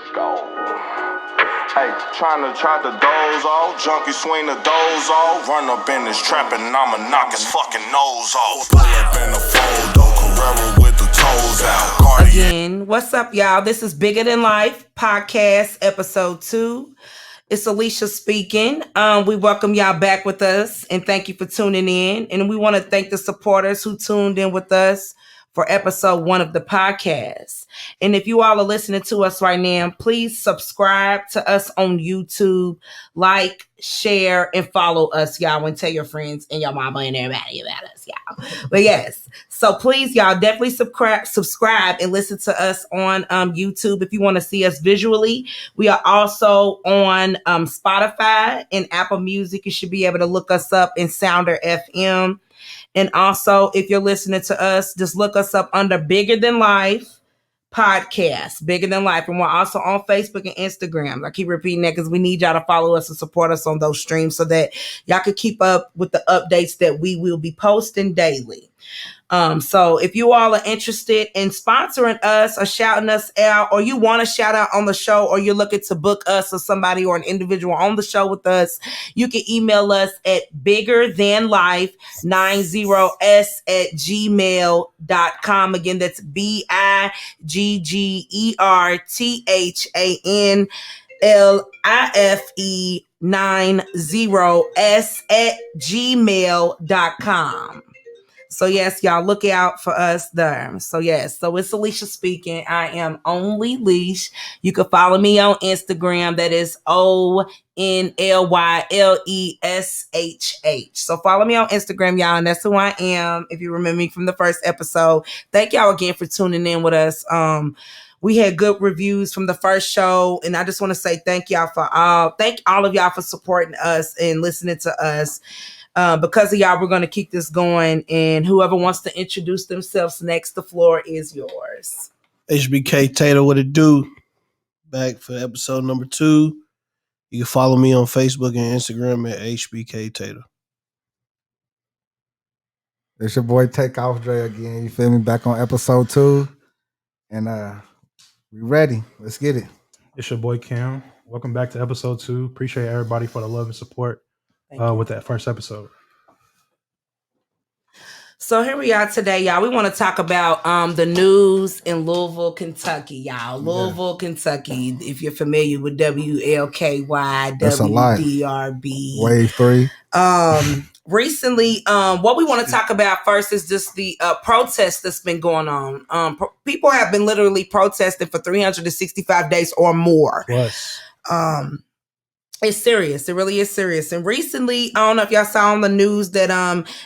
Hey, trying to doze off, junkie swing the doze off, run up in this trap and I'ma knock his fucking nose off. Pull up in the fold, Carrera with the toes out. Again, what's up, y'all? This is Bigger Than Life Podcast, Episode 2. It's Alicia speaking. We welcome y'all back with us and thank you for tuning in. And we want to thank the supporters who tuned in with us for Episode 1 of the podcast. And if you all are listening to us right now, please subscribe to us on YouTube, like, share, and follow us, y'all, and tell your friends and your mama and everybody about us, y'all. But yes, so please, y'all, definitely subscribe and listen to us on YouTube if you want to see us visually. We are also on Spotify and Apple Music. You should be able to look us up in Sounder FM. And also, if you're listening to us, just look us up under Bigger Than Life Podcast, Bigger Than Life. And we're also on Facebook and Instagram. I keep repeating that because we need y'all to follow us and support us on those streams so that y'all can keep up with the updates that we will be posting daily. So if you all are interested in sponsoring us or shouting us out, or you want to shout out on the show, or you're looking to book us or somebody or an individual on the show with us, you can email us at biggerthanlife90s@gmail.com. Again, that's BIGGERTHANLIFE90s@gmail.com. So yes, y'all look out for us there. So yes, so it's Alicia speaking. I am Only Leash. You can follow me on Instagram. That is ONLYLESHH. So follow me on Instagram, y'all, and that's who I am. If you remember me from the first episode, thank y'all again for tuning in with us. We had good reviews from the first show, and I just want to say thank all of y'all for supporting us and listening to us. Because of y'all, we're going to keep this going. And whoever wants to introduce themselves next, the floor is yours. HBK Tater, what it do? Back for episode number 2. You can follow me on Facebook and Instagram at HBK Tater. It's your boy Takeoff Dre again. You feel me? Back on episode 2. And we ready. Let's get it. It's your boy Cam. Welcome back to episode 2. Appreciate everybody for the love and support with that first episode. So here we are today, y'all. We want to talk about the news in Louisville, Kentucky, y'all. Louisville, Kentucky. If you're familiar with WLKY, That's WDRB. Wave 3. Recently, what we want to talk about first is just the protest that's been going on. People have been literally protesting for 365 days or more. Yes. It's serious. It really is serious. And recently, I don't know if y'all saw on the news that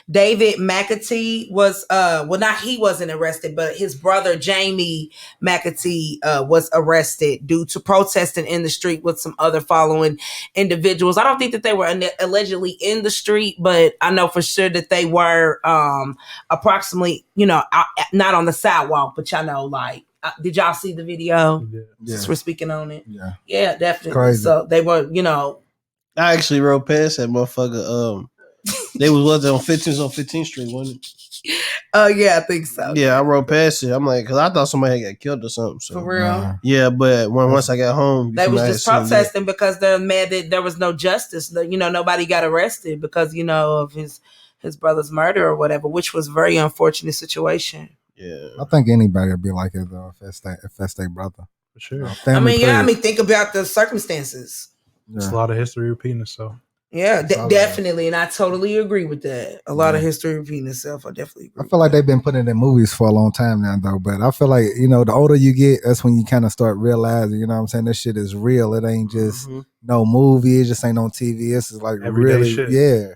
David McAtee was he wasn't arrested, but his brother Jamie McAtee was arrested due to protesting in the street with some other following individuals. I don't think that they were allegedly in the street, but I know for sure that they were approximately, not on the sidewalk, but y'all know, like, did y'all see the video? Yeah. Since we're speaking on it. Yeah, definitely. Crazy. So they were, I actually rode past that motherfucker. They was on 15th Street, wasn't it? Oh yeah, I think so. Yeah, I rode past it. I'm like, because I thought somebody had got killed or something. So. For real? Yeah, but once I got home, they was just protesting because they're mad that there was no justice. Nobody got arrested because of his brother's murder or whatever, which was a very unfortunate situation. Yeah, I think anybody would be like it though if that's their brother. For sure. Think about the circumstances. It's a lot of history repeating itself. Yeah, definitely, and I totally agree with that. A lot of history repeating itself. I definitely agree. I feel like they've been putting it in movies for a long time now, though. But I feel like the older you get, that's when you kind of start realizing, what I'm saying, this shit is real. It ain't just no movie. It just ain't on TV. It's just like everyday really, shit. Yeah.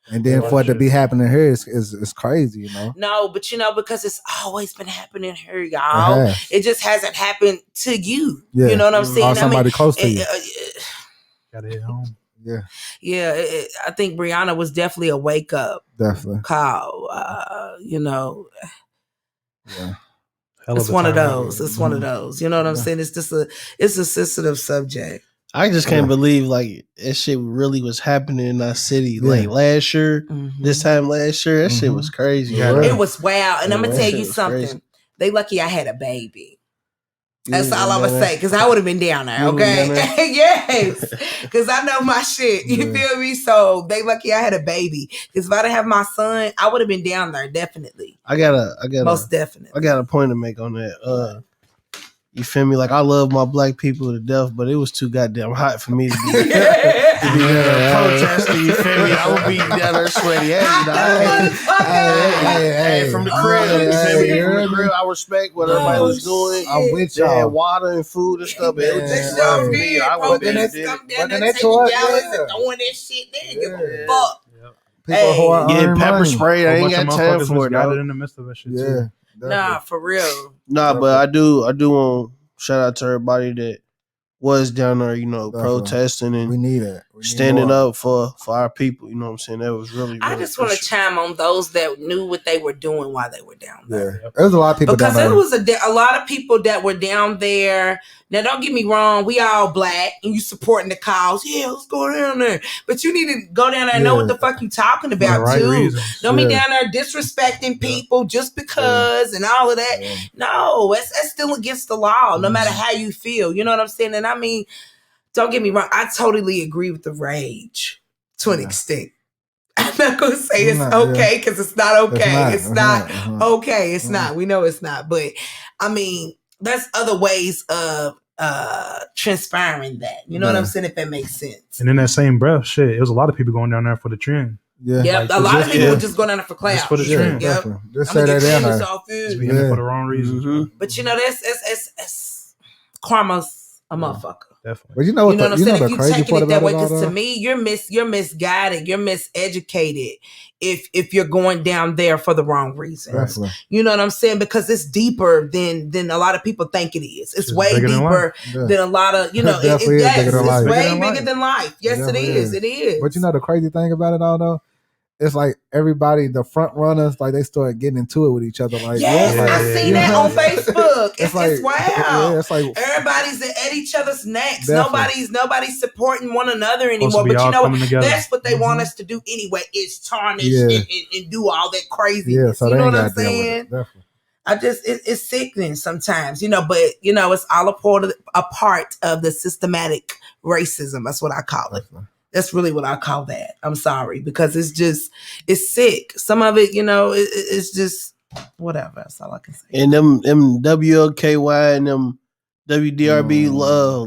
And then for it to be happening here is crazy, No, but because it's always been happening here, y'all. It just hasn't happened to you. Yeah. You know what I'm saying? Or somebody close to you. Gotta hit home. Yeah. Yeah, I think Brianna was definitely a wake up call. Yeah. It's one of those. It's one of those. You know what I'm saying? It's just it's a sensitive subject. I just can't believe like that shit really was happening in our city. Like last year, this time last year, that shit was crazy. It was wild. And I'm gonna tell you something. Crazy. They lucky I had a baby. That's all I'm gonna say, because I would have been down there, okay? Yes, because I know my shit. You feel me? So they lucky I had a baby. Because if I didn't have my son, I would have been down there definitely. I got Most definitely. I got a point to make on that. You feel me? Like I love my black people to death, but it was too goddamn hot for me to be protesting. You feel me? I would be down there sweaty. Hey, from the crib, you feel me? From the crib, I respect what everybody was doing. I'm with They had y'all. water and food and stuff. But it was just They for me. I would have been come down there taking gallons and throwing that shit. They didn't give a fuck. People who are getting earning pepper money. spray. I ain't got time for it. Got it in the midst of that shit. Yeah. Nah, for real. Nah, but I do want shout out to everybody that was down there, protesting and We need it. We need standing more. up for our people. You know what I'm saying? That was really, I just want to chime on those that knew what they were doing while they were down there. Yeah. There's a lot of people Because down there. there was a lot of people that were down there. Now, don't get me wrong. We all black and you supporting the cause. Yeah, let's go down there. But you need to go down there and know what the fuck you talking about, right too. reasons. Don't be down there disrespecting people just because and all of that. Yeah. No, that's still against the law, no matter how you feel. You know what I'm saying? And I mean, don't get me wrong. I totally agree with the rage to an extent. I'm not going to say it's okay because it's not okay. It's not okay. It's not. We know it's not. But I mean, there's other ways of transpiring that. You know what I'm saying? If that makes sense. And in that same breath, shit, it was a lot of people going down there for the trend. Yeah. Yep, a lot of people would just go down there for clout. Just for the trend. Yep. Just I'm say gonna that get down famous there. off Just it. being there for the wrong reasons. But you know, that's karma's a motherfucker. Definitely. But you know what I'm saying? If the you crazy taking part it that about way, it all, because to though? me, you're misguided, you're miseducated if you're going down there for the wrong reasons. Definitely. You know what I'm saying? Because it's deeper than a lot of people think it is. It's way bigger than deeper than a lot of it Definitely is bigger than life. it's way Bigger than bigger life. than life. Yes, it Definitely is. is. It is. But you know the crazy thing about it all, though? It's like everybody, the front runners, like they start getting into it with each other. Like, yes, like, I seen that on Facebook. It's wow. Yeah, it's like everybody's at each other's necks. Definitely. Nobody's supporting one another Supposed anymore. to be But you all know coming together. that's what they want us to do anyway. Is tarnish and do all that crazy. yeah, so you they know ain't what I'm got to deal with saying? it. Definitely. It's sickening sometimes, but it's all a part of the systematic racism. That's what I call it. Definitely. That's really what I call that. I'm sorry, because it's sick. Some of it, it's just whatever. That's all I can say. And them WLKY and them WDRB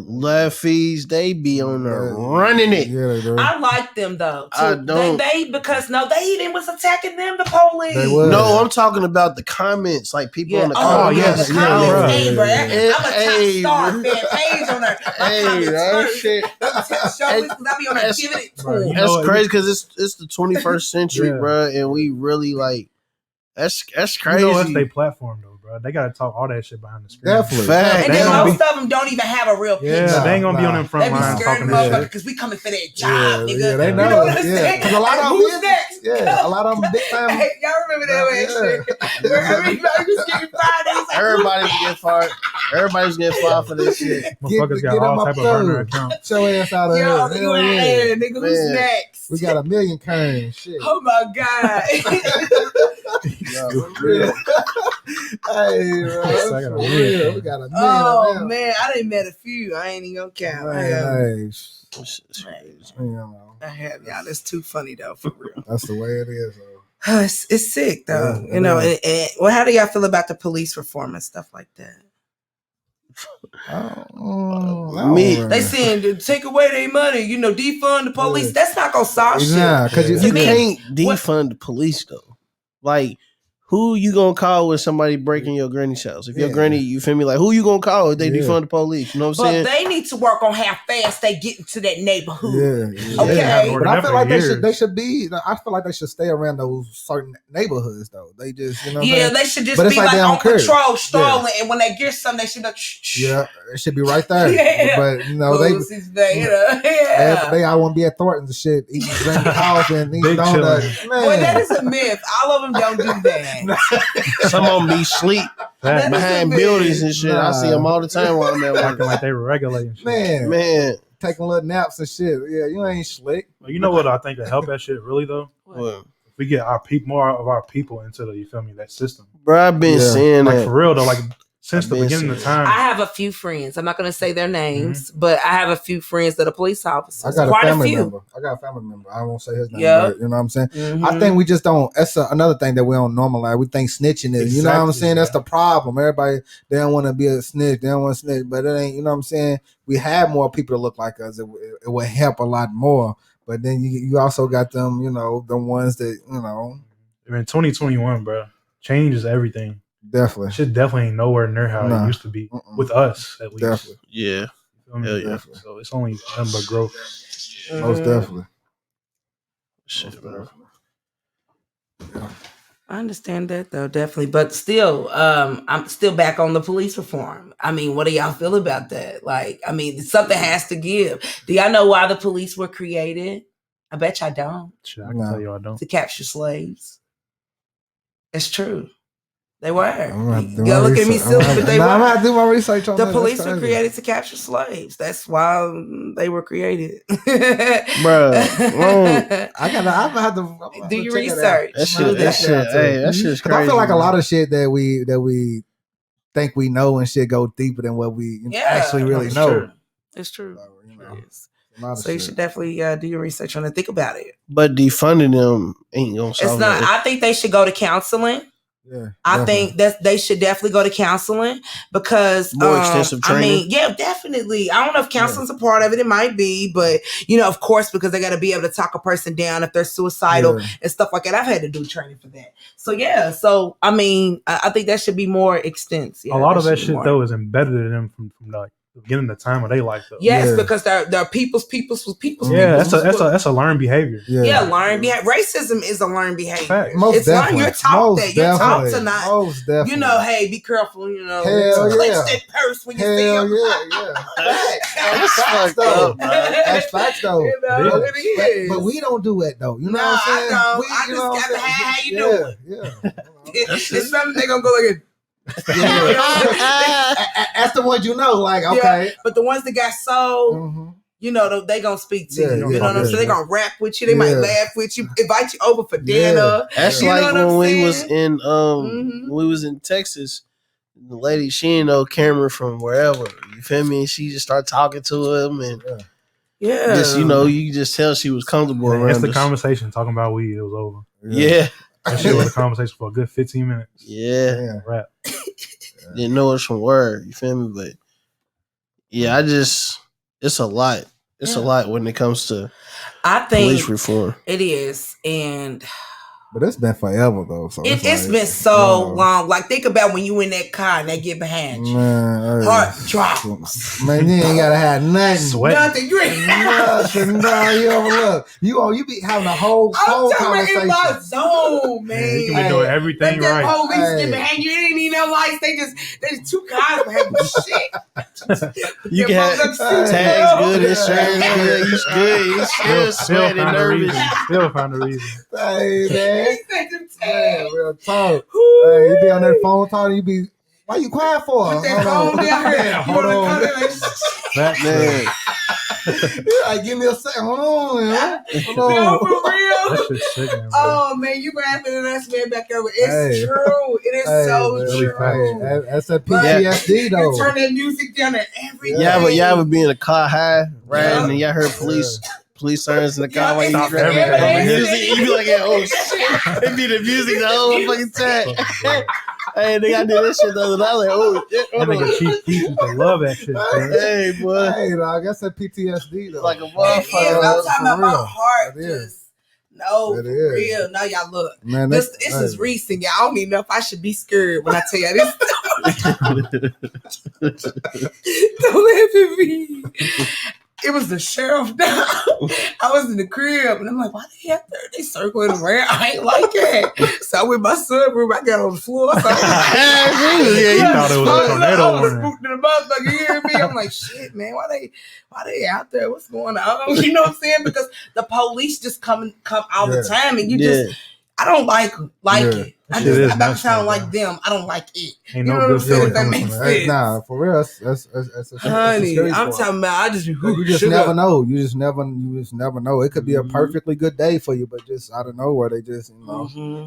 live fees, they be on there running it. Yeah, they do. I like them though. Too. I don't. They even was attacking them, the police. They was. No, I'm talking about the comments, like people on the Oh, comments. yes. The comments. Hey, bro. I'm a Hey, top star. Fan page on there. Hey, that shit. Show because I be on there giving it to them. That's crazy because it's the 21st century, bro, and we really like that's crazy. You know that's their platform though, bro. They gotta talk all that shit behind the screen. Definitely. Fact. And then most of them don't even have a real picture. Yeah, they ain't gonna be on them They front be lines scared talking of this shit. because we coming for that job, nigga. Yeah, they You know. know what I'm Yeah, saying? 'cause a lot of them Who's is- next? Yeah, a lot of them big time. Hey, y'all remember that shit? Where everybody was getting fired. They was like, Everybody was getting fired. Everybody's getting fired for this shit. Motherfuckers got all type of burner accounts. Show ass out of yo, here. nigga, Hell right yeah. here, nigga, who's Man. next? We got 1 million Kerns. Shit. Oh my God. For real. Hey, bro. I got For a million. real. We got 1 million. Oh of them. man, I done met a few. I ain't even gonna count. Man, I have y'all. That's too funny though, for real. that's the way it is. Though. It's sick though, Yeah, well, how do y'all feel about the police reform and stuff like that? Me- They saying to take away their money, defund the police. Yeah. That's not gonna solve shit. Nah, because You To me, can't defund the police though. Like, who you gonna call when somebody breaking your granny's house? If your Yeah. granny, you feel me? Like, who you gonna call if they Yeah. defund the police? You know what I'm But saying? they need to work on how fast they get into that neighborhood. Yeah. Okay. They haven't But ordered I that feel for like years. they should be. I feel like they should stay around those certain neighborhoods though. They just what I'm Yeah, saying? they should just But it's be like like they on don't care. patrol, strolling, and when they get something, they should be like, shh. Yeah, it should be right there. Yeah. But they all want to be at Thornton's and shit, eating drinking coffee and eating Big donuts. Man, Boy, that is a myth. All of them don't do that. Some of them be sleep That is behind a buildings and shit. I Nah. see them all the time while I'm at Acting work. like they were regulating shit. man, Man, taking little naps and shit. Yeah, you ain't slick. Well, you know what I think will help that shit really though? well, If we get more of our people into the, you feel me, that system. bro, I've been Yeah. saying Like that. for real though, like since the beginning of time. I have a few friends. I'm not going to say their names, but I have a few friends that are police officers. I got Quite a family few. member. I won't say his name, Yep. but you know what I'm saying? Mhm. I think we just don't, that's another thing that we don't normalize. We think snitching is, you know what I'm saying? That's the problem. Everybody, they don't want to be a snitch. They don't want to snitch, but it ain't, you know what I'm saying? We have more people to look like us. It would help a lot more. But then you also got them, you know, the ones that, you know. In 2021, bro, change is everything. Definitely. Shit definitely ain't nowhere near how it used to be. With us, at least. Definitely. Yeah. Definitely. So it's only nothing but growth. Most definitely. Shit, bro. I understand that though, definitely. But still, I'm still back on the police reform. I mean, what do y'all feel about that? Like, I mean, something has to give. Do y'all know why the police were created? I bet y'all don't. Shit, I can tell you I don't. To capture slaves. It's true. They were. You gotta look at me silly, but they were. I'm gonna do my research on the that. police were created to capture slaves. That's why they were created. Bro, I'm gonna have to do your research. That shit's crazy. I feel like a lot of shit that we think we know and shit go deeper than what we actually really know. True. It's true. So you should definitely do your research on it. Think about it. But defunding them ain't gonna solve it's not. I think they should go to counseling. Yeah, I think that they should definitely go to counseling because more extensive training. I mean, yeah, definitely. I don't know if counseling's a part of it. It might be, but you know, of course, because they got to be able to talk a person down if they're suicidal and stuff like that. I've had to do training for that. So yeah, so I mean, I think that should be more extensive. A lot of that shit though is embedded in them from like the beginning of the time of their life though. Yes, because they're people's. Yeah, that's a learned behavior. Yeah, learned behavior. Racism is a learned behavior. Fact. It's learned. You're taught that. You're taught to not. You know, hey, be careful. You know, clench that purse when you see them. That's fucked up, man. That's facts though. You know, it is. But we don't do it though. You know what I'm saying? I just got to how you doing. Yeah. It's something they're gonna go like. That's the ones you know, like okay. Yeah, but the ones that got sold, you know, they gonna speak to you. You know what I'm saying? They gonna rap with you. They might laugh with you, invite you over for dinner. That's like when we was in when we was in Texas. The lady, she didn't know Cameron from wherever. You feel me? And she just started talking to him and just, you know, you just tell she was comfortable around us. It's the us. conversation talking about weed. It was over. Yeah. That shit was a conversation for a good 15 minutes. Yeah. Rap. Didn't know it's from word. You feel me? But yeah, it's a lot. It's a lot when it comes to police reform. It is. And but it's been forever though. So it's been so long. Like think about when you in that car and they get behind you. Man, heart drops. Man, you ain't gotta have nothing. Sweat. Nothing. You ain't nothing. No, you overlook. You be having a whole conversation. In my zone, man. You can be doing everything right. The police get behind you. It ain't need no lights. They just two cars behind you. Shit. You can have tags good, insurance good. You good. You still sweating nervous. Still find a reason. Hey, man. Real talk. Hey, you be on that phone talking, you be, why you quiet for? Put that phone down here. Hold on. Man. Like, give me a second. Hold on, man. Hold on. No, for real. That shit's sick, man. Oh, man, you laughing at us, man, back over. It's true. It is so true. That's a PTSD, though. You turn that music down at every day. Y'all ever be in a car high, right? And y'all heard police sirens in the car while you driving. You be like, oh shit. It be the music the whole fucking time. Hey, they got to do this shit the other night. Like, oh shit. That nigga Chief Keef used to love that shit, man. Hey, boy. Hey, dog, that's a PTSD, though. Like a motherfucker. I'm talking about my heart. No, for real. No, y'all look. Man, this is recent. Y'all don't even know if I should be scared when I tell y'all this. Don't laugh at me. It was the sheriff now. I was in the crib and I'm like, why they out there? They circling around. I ain't like that. So I went in my sunroom. I got on the floor. So you thought it was a tornado warning. Spooked in the motherfucker. You hear me? I'm like, shit, man. Why they out there? What's going on? You know what I'm saying? Because the police just come all the time, and you just. I don't like it. I Shit is just I nasty, sound bro. like them. I don't like it. Ain't You no know what I'm good saying? feeling If that coming makes from that. sense. Nah, for real, that's a Honey, scary I'm part. talking about. You just never know. You just never know. It could be a perfectly good day for you, but just out of nowhere, they just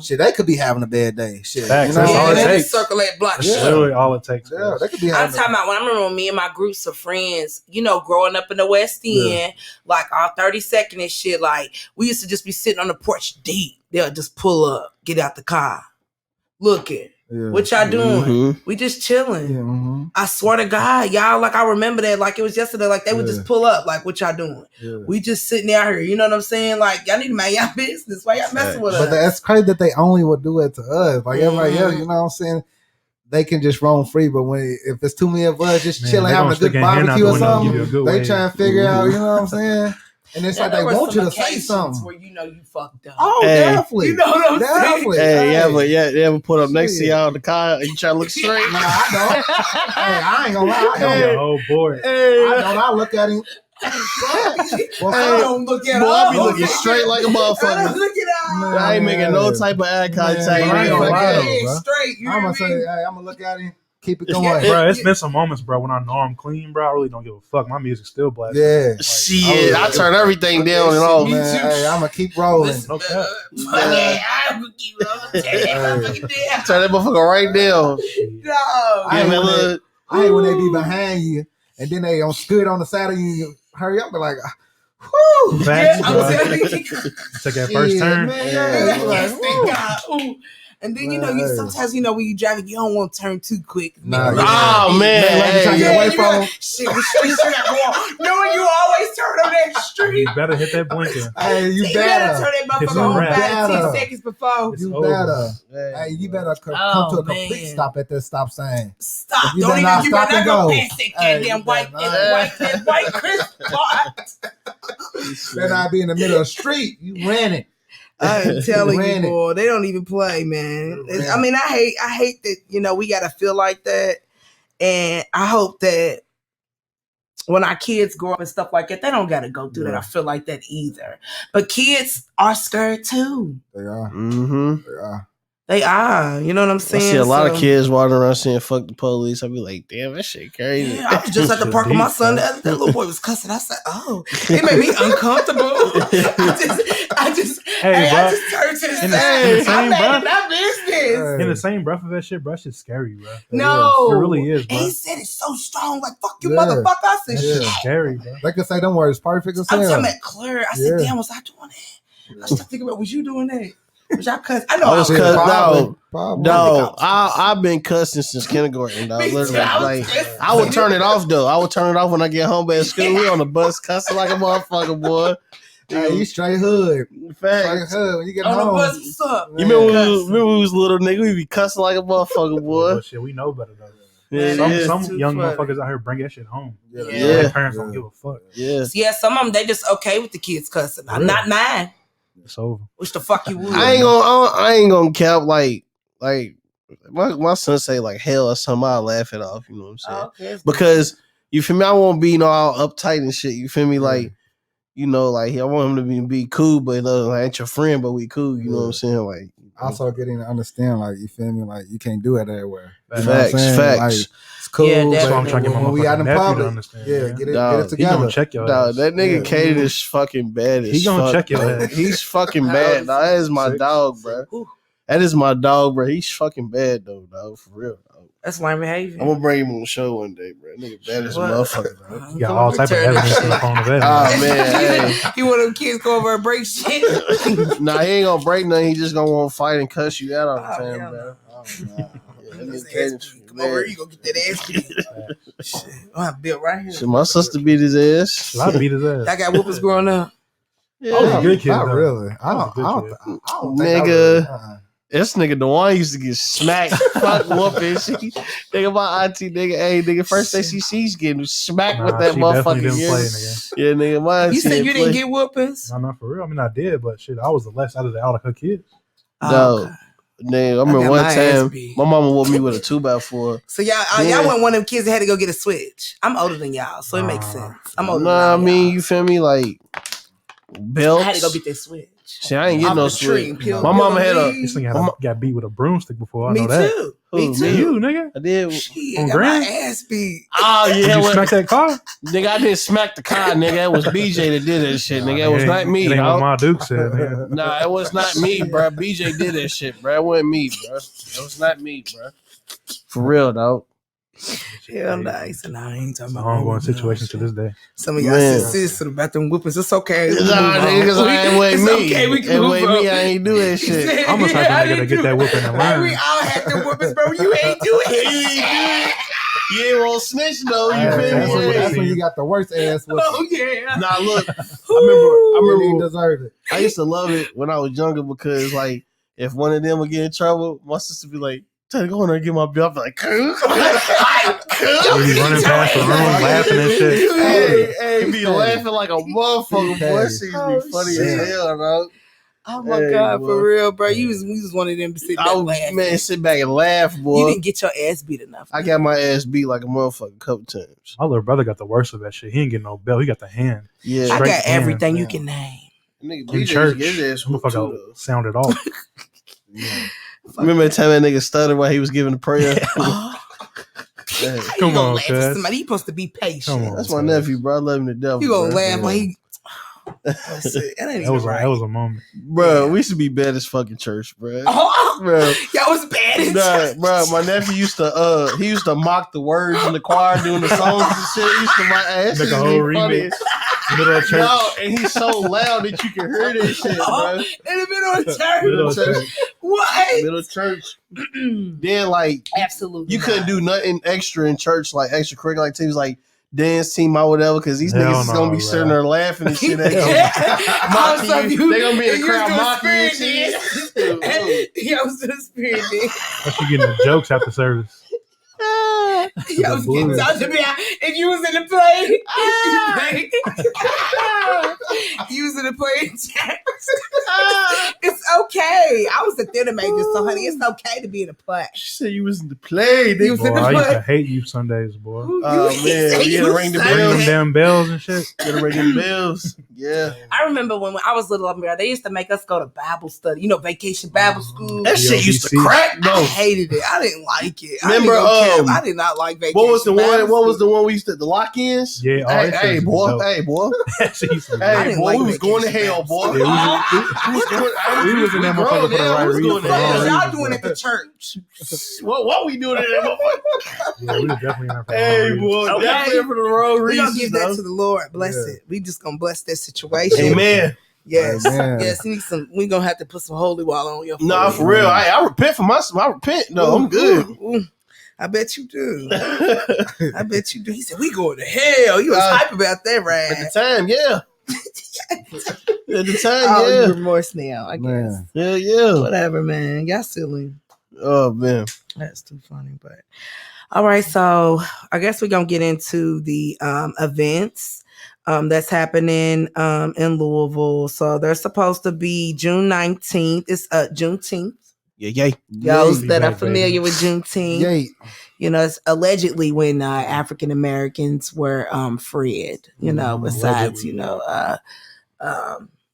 shit. They could be having a bad day. Shit, Facts, you know. that's all it they takes. just circulate block That's shit. literally all it takes. Yeah, they could be I'm having. talking about when I remember when me and my groups of friends, growing up in the West End, like on 32nd and shit, like we used to just be sitting on the porch deep. They'll just pull up, get out the car, looking. What y'all doing? We just chilling. I swear to God, y'all, like I remember that like it was yesterday, like they would just pull up, like what y'all doing? We just sitting out here, you know what I'm saying? Like y'all need to mind y'all business. Why y'all messing with us? But that's crazy that they only would do it to us. Like everybody else, you know what I'm saying? They can just roam free, but if it's too many of us just chilling, having a good barbecue or something, they trying to figure out, you know what I'm saying? And it's like they want you to say something. Where you fucked up. Oh, definitely. You know what I'm saying? Hey, you ever put up next to y'all in the car and you try to look straight? Nah, I don't. Hey, I ain't gonna lie. Hey, oh boy. I look at him. I don't look at boy, I be all. looking straight like a motherfucker. I don't look at all. I ain't making no type of eye contact. I ain't gonna lie, bro. Straight. You I'm know gonna what I say, mean? hey, I'm gonna look at him. Keep it going. Bro, it's been some moments, bro, when I know I'm clean, bro. I really don't give a fuck. My music's still blasting. Yeah. Shit, I turn everything down and all. Man, hey, I'm gonna keep rolling. Listen, No cap. I'm gonna keep rolling. Turn that motherfucker right down. No. I hate when they be behind you and then they on scoot on the side of you. You hurry up and like, whoo. Facts, I'm bro. telling you. Take that first turn. Man, Yes, thank God. Ooh. And then you sometimes when you driving, you don't want to turn too quick. Nah, oh man, trying to get away from them. Shit, the streets should have going. Knowing you always turn on that street. You better hit that blinker. Hey, you You better better. turn that It's motherfucker a on wrap. back 10 seconds before. You over. better. Hey, you better come to a complete stop at that stop sign. Stop. You Don't better even. not You stop better and not go go. past that Hey, goddamn you white better that white crisp spot. Better not be in the middle of the street. You ran it. I'm telling you, Ran it. boy, they don't even play, man. I mean, I hate that, we gotta feel like that. And I hope that when our kids grow up and stuff like that, they don't gotta go through that. I feel like that either. But kids are scared too. They are. Mm-hmm. They are. They are. You know what I'm I saying? see a lot of kids walking around saying "fuck the police." I be like, "Damn, that shit crazy." Yeah, I was just at the park with my son. That little boy was cussing. I said, "Oh, it made me uncomfortable." I just turned to the side. I'm making that business. In the same breath of that shit, bro, shit's scary, bro. No, it really is, bro. And he said it so strong, like "fuck you, motherfucker." I said, That shit's scary, bro. They can say them words perfect as hell. I'm talking about Claire. I said, "Damn, was I doing that?" I started thinking about, was you doing that? Was y'all cussing? I know I was cussing. No, I I've been cussing since kindergarten. Dog. Literally, I I would turn it off though. I would turn it off when I get home at school. We on the bus cussing like a motherfucker, boy. Hey, you straight hood. Facts. Straight hood when you get on home. the bus, what's up? You remember we was little nigga? We be cussing like a motherfucker, boy. Well, shit, we know better though. Yeah, some young motherfuckers out here bring that shit home. Yeah. Their parents don't give a fuck. Yeah, some of them they just okay with the kids cussing. I'm not mine. It's over. Which the fuck you would? I ain't gonna cap like my son say like hell or something. I laugh it off. You know what I'm saying? Okay. Because you feel me? I won't be all uptight and shit. You feel me? Like like I want him to be cool, but like ain't your friend, but we cool. You know what I'm saying? Like also getting to understand, like you feel me? Like you can't do it everywhere. Facts, know what I'm saying? facts. Like, it's cool. Yeah, but so I'm trying to get my when we out in nephew public, to understand. get it Dog, He together. gonna check your Dog, ass. that nigga Kaden is fucking bad as He gonna fuck, check your bro. ass. He's fucking bad. Dog. That is my 6. dog, bro. That is my dog, bro. He's fucking bad though, dog. For real, dog. That's lame behavior. I'm gonna bring him on the show one day, bro. Nigga bad as a motherfucker, dog. You got all type of evidence in the phone of evidence. Oh man, hey. He want them kids go over and break shit. Nah, he ain't gonna break nothing. He just gonna want to fight and cuss you out all the time, hell bro. Come over here, you go get that ass beat. Shit, I have built right here. Shit, my sister beat his ass. I beat his ass. I got whoopers growing up. Yeah. I was a good kid. Not though. really. I was a good don't kid. think I Nigga. This nigga Dewan used to get smacked, fuck whooping. Nigga, my auntie, nigga, hey, nigga, first day she sees getting smacked with that she motherfucker. definitely didn't play, nigga. Yeah, nigga, my auntie. You said you didn't get whoopings? No, not for real. I mean, I did, but shit, I was the less out of her kids. No, nigga, I remember one time my mama whooped me with a 2x4. So y'all weren't one of them kids that had to go get a switch. I'm older than y'all, so it makes sense. I'm older than y'all. I mean, you feel me? Like, belts. I had to go get that switch. See, I ain't getting no tree. switch. My mama had a. This thing got beat with a broomstick before. I Me know that. too. Who, Me too. You, nigga. I did. Shit, On got my Grand? ass beat. Oh Did yeah, you smack that car? nigga, I didn't smack the car, nigga. It was BJ that did that shit, nigga. It was not me. It ain't dog. what my Duke said, nigga. Nah, it was not me, bro. BJ did that shit, bro. It wasn't me, bro. It was not me, bro. For real, dog. Hell nice. And I ain't talking It's an about ongoing situation to this day. Some of y'all Man. sis to the bathroom whoopers. It's okay. We It's can all move right, on. niggas. I ain't with It's me. okay. We It can move wasn't on. me. I ain't do that shit. I'm the type of nigga to get that whooping and Hey, we learn. all had the whoopers, bro. You ain't do it. You ain't do it. You ain't want to snitch though. You Hey, feel That's when, me? that's when you got the worst ass. Oh yeah. Nah, look. I He remember. deserved it. I used to love it when I was younger because, like, if one of them would get in trouble, my sister would be like, "Tell go in there and get my bill." I'd be like, "Cool." They be running past the room, laughing and shit. Hey, be laughing like a motherfucker, boy. Shit used to be funny as hell, dog. Oh my Hey, God, boy. for real, bro. You was one of them to sit back I was, laughing. man, sit back and laugh, You boy. didn't get your ass beat enough. I got my ass beat like a motherfucker a couple times. My little brother got the worst of that shit. He ain't getting no belt. He got the hand. Yeah, I Straight got hand, everything you man. can name. nigga, In BJ church, get his ass whooped too, motherfucker though. sounded off. Remember that time that nigga stuttered while he was giving the prayer? Oh, Yeah. how Come you gonna on, laugh at cuz. somebody? You supposed to be patient. Come on. That's my nephew, bro. I love him to death. You gonna bro. laugh when he. That ain't even right. That was a moment. Bro, we should be bad as fucking church, bro. Oh, Bro. y'all was bad at Nah, church. bro, my nephew used to mock the words in the choir doing the songs and shit. He used to mock ass. Like a whole remix. Middle of church. No, and he's so loud that you can hear this shit, bro. In the middle of church. Middle of Church. church. What? Middle church. Then like Absolutely. you couldn't do nothing extra in church, like extracurricular activities like dance team or whatever, because these Hell niggas is gonna no, be bro. sitting there laughing and shit at you. Also, Mocking you. They gonna be in the you crowd was mocking you and doing shit. Y'all was doing spirit dance. That shit getting the jokes after service. Y'all was getting blues. talked about. If you was in the play, you was in the play in church. It's okay. I was a theater major, so honey, it's okay to be in a play. She said you was in the play, You was nigga. in Boy, the I used play. to hate you Sundays, boy. Oh, man, we had to ring the Ring bell. them damn bells and shit. Gotta ring them bells. Yeah. I remember when I was little up there, they used to make us go to Bible study, vacation Bible school. That shit used to BLBC. crack I though. hated it. I didn't like it. Remember, I did not like vacation. What was the one? Bible What was school. the one we used to the lock-ins? Yeah, Hey, that shit hey, used to be boy. dope. Hey, boy. That shit used to be I Hey, didn't boy. like We was going to vacation hell, Bible boy. school. Yeah, We was going. we was in that grown motherfucker for the now. right We was reason. going For to the wrong hell. What y'all reason, doing bro. at the church? What we doing in that motherfucker? Yeah, we was definitely in there for the Hey, wrong reason. boy. Okay. Definitely for the wrong We reason. gonna give that to the Lord. Bless Yeah. it. We just gonna bless that situation. Amen. Yes. Amen. Yes. You need some. We gonna have to put some holy water on your. Nah, forehead. for real. I repent for myself. I repent. No, I'm good. Ooh. I bet you do. I bet you do. He said, "We going to hell." You was hype about that, right? At the time, yeah. At the time, Oh, you yeah. remorse now. I guess. Man. Yeah, yeah. Whatever, man. Y'all silly. Oh, man. That's too funny, but all right. So I guess we're gonna get into the events that's happening in Louisville. So they're supposed to be June 19th. It's Juneteenth. Yeah. Those Yay. that are Baby. familiar with Juneteenth, Yay. it's allegedly when African Americans were freed. Besides,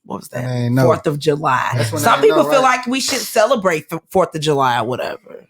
what was that? Man, no. 4th of July. That's when Some I know, people feel right? like we should celebrate 4th of July or whatever.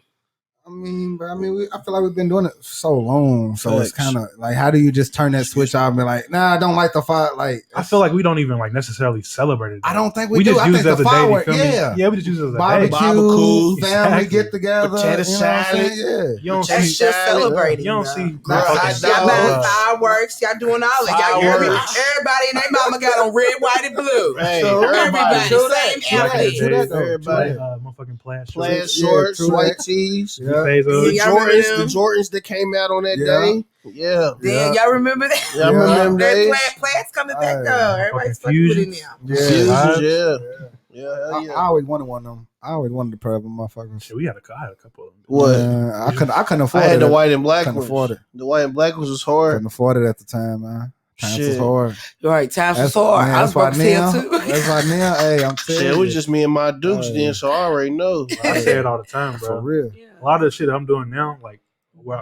I feel like we've been doing it so long, so it's Facts. kind of like, how do you just turn that switch off and be like, nah, I don't like the fire? Like, I feel like we don't even necessarily celebrate it. I don't think we We do. just I use think it as the a day. You firework, feel me? yeah. Yeah, we just use it as a Barbecue, day. Barbecue, family exactly. get together. Potato You know what I'm salad. saying? Yeah. You don't That's see. just celebrating. You don't though. see. Nah, motherfucking- Y'all buying uh, fireworks. Y'all doing all that. Fireworks. Everybody and their mama got on red, white, and blue. Hey, So everybody, true same that, true that, outfit. true that, though, Everybody. true that. Motherfucking plaid Plaid shorts. shorts, true white that. tees. Yeah. Phase The of- Y'all remember Jordans, them? the Jordans that came out on that Yeah. day. Yeah. Then y'all remember that? Yeah, I remember them That days. plaids coming back Hey, though. Everybody's fucking with it Fusions. now. Yeah. Fusions, yeah. Yeah. Yeah, I yeah. always wanted one of them. I always wanted the pair of them motherfuckers. Shit, I had a couple of them. What? I couldn't afford I it. had the white and black Couldn't ones. afford it. The white and black ones was hard. Couldn't afford it at the time, man. Times was Shit. hard. All right, times was That's hard. man, I was that's why broke as hell now. too. That's why now. Hey, I'm telling Shit, it you. was just me and my dukes Hey. then, so I already know. I say it all the time, For bro. real. A lot of the shit I'm doing now, like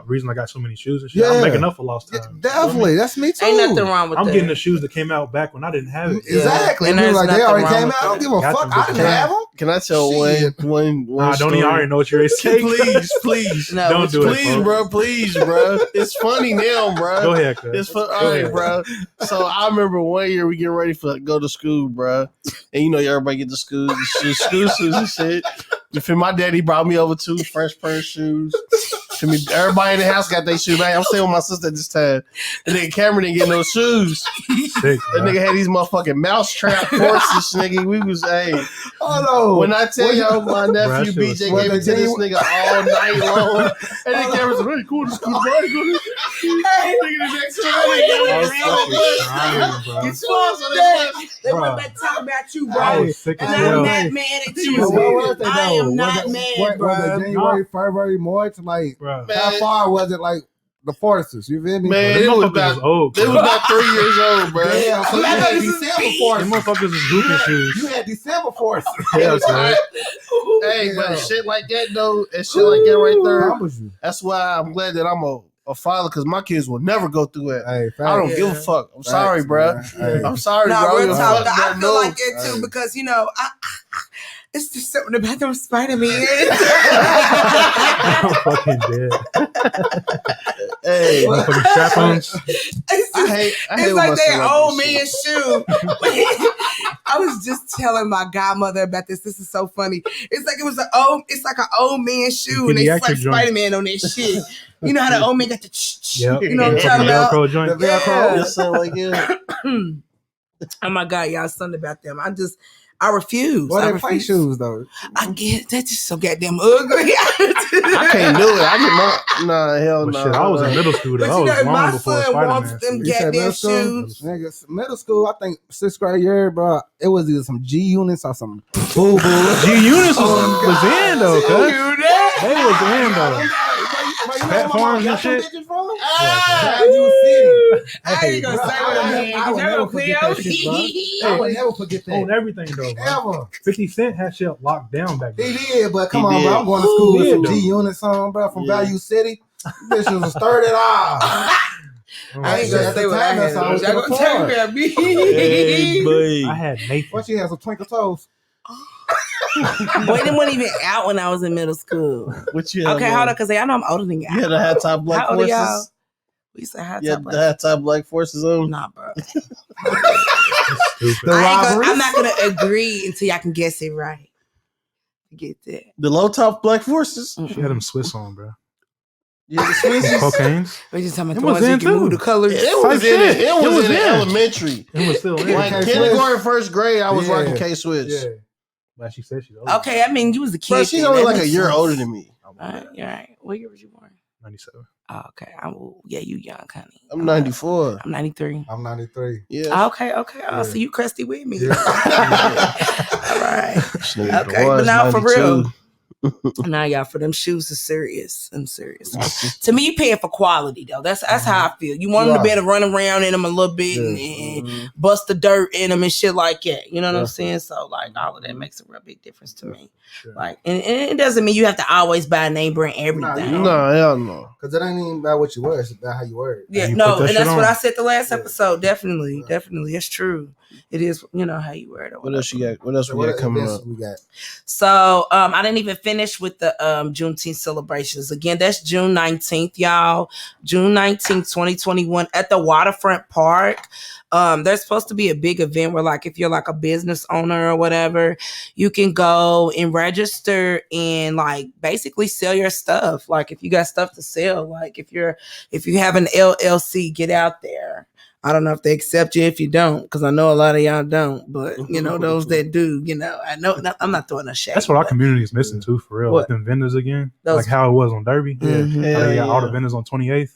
reason I got so many shoes and shit. Yeah. I'm making up for lost time. Definitely, that's me too. Ain't nothing wrong with I'm that. getting the shoes that came out back when I didn't have it. Exactly. And And there's like they nothing already wrong came with out. I don't that. give a Got fuck. them I didn't bitches. have them. Can I tell one Nah, don't story? you already know what you're saying? Please. No, Don't do it, Please, folks. bro. Please, bro. It's funny now, bro. Go ahead, cuz. It's fun. Go All right, ahead. bro. So I remember one year we getting ready for go to school, bro. And you know everybody get to school shoes and shit. You feel my daddy brought me over 2 fresh pair of shoes. To me, everybody in the house got their shoes. I'm staying with my sister at this time. And then Cameron didn't get no shoes. Sick, That bro. nigga had these motherfucking mousetrap forces, nigga. We was, Oh no. when I tell y'all my nephew Bro, that shit BJ was gave it to this nigga all night long. And then Cameron said, hey, cool, this cool, bro. Nigga, the next time, I was fucking crying, bro. Get yours on that. They Bruh. went back talking about you, I bro. was sick as And I'm hell. not mad at What you. was that, I though? am not Was it- mad, Was it bro. January, February, March? Like, Bro. how far was it? Like the forces? You feel me? Man, Them it was motherfuckers about- was old. They was bro. about 3 years old, bro. Damn, so you I had thought this was December beef. Them forces. motherfuckers was hooping You shoes. had December forces. It was hot. Hey, but shit like that though, and shit like that right there. Promise you. That's why I'm glad that I'm a father, because my kids will never go through it. Hey, I don't Yeah. give a fuck. I'm sorry, bro. Hey. I'm sorry, No, bro. real You talk. fuck I that feel like dude. it too because it's just something about them Spider-Man. I'm fucking dead. Hey, Motherfucking strap-ons. I hate It's when like my that son old like man this shoe. I was just telling my godmother about this. This is so funny. It's like an old man shoe, and they Pediatric slap joint. Spider-Man on that shit. You know how the old man got the Yep. you know what I'm Fucking talking about? Velcro joint. The Velcro. Yeah. shit. Something like that. Oh my god, y'all, something about them. I refuse. What I they play refuse. shoes though? I get that's just so goddamn ugly. I can't do it. I get my hell But no. shit, I was in middle school. But Though. you I was know, my long before son wants Spider-Man. them You said goddamn middle school? shoes. Niggas, middle school, I think 6th grade year, bro. It was either some G units or some boo boo. G Units Oh, was in though, cuz. You that? They was in though. Pet farms and shit. Value City. I ain't gonna say what I mean. I would Y'all never gonna forget play that shit, bro. I would never forget On that. everything though, bro. Ever. 50 Cent had shit locked down back He then. did, but come He on, did. bro. I'm going to school He with some did, G though. units on, bro, from Yeah. Value City. Bitches was $30. I ain't At gonna the say what I time, had. that's all I Y'all was gonna gonna tell afford. me about me. Hey, boy. I had Nathan. What she has some twinkle toes? Boy, them wasn't even out when I was in middle school. What you had? Okay, hold on, because y'all know I'm older than You y'all. had a hat top black How old are y'all? forces. We used to have You had the hat top black forces on. Nah, bro. Stupid. The I'm robbers? not gonna agree until y'all can guess it right. Get that. The low top black forces. She had them Swiss on, bro. Yeah, the Swizzies. Cocaine's. We just talking It about the was ones you in, can move too. the colors. It was Type in it. shit. It was in in. elementary. It was still in. Like K-Swiss. kindergarten, first grade, I was Yeah. rocking K-Swiss. Yeah. Like she said, she's old. Okay, I mean you was a kid. Bro, she's then. only That like a makes year sense. older than me. All right, you're right. What year was you born? 97. Oh, okay. Yeah, you young, honey. I'm 94. I'm 93. I'm 93. Yeah. Okay. Oh, Yeah. so you crusty with me. Yeah. All right. Okay, but now for real. Now, y'all, for them shoes is serious. I'm serious. To me, you paying for quality though. That's how I feel. You want them to be able to run around in them a little bit and bust the dirt in them and shit like that. You know what I'm saying? So like all of that makes a real big difference to me. Sure. Like, and it doesn't mean you have to always buy name brand everything. No, hell no. Because it ain't even about what you wear, it's about how you wear it. Yeah, And you no, put that and shit that's what on. I said the last Yeah. episode. Definitely, it's true. It is, how you wear it. Or What else you whatever. got? What else So we what got coming events up? we got? So I didn't even finish with the Juneteenth celebrations. Again, that's June 19th, y'all. June 19th, 2021 at the Waterfront Park. There's supposed to be a big event where like if you're like a business owner or whatever, you can go and register and like basically sell your stuff. Like if you got stuff to sell, like if you have an LLC, get out there. I don't know if they accept you if you don't, because I know a lot of y'all don't. But those that do, I know I'm not throwing a shade. That's what our but- community is missing too, for real. What? Like them vendors again. Those- Like how it was on Derby. Mhm. How they got all the Yeah. vendors on 28th.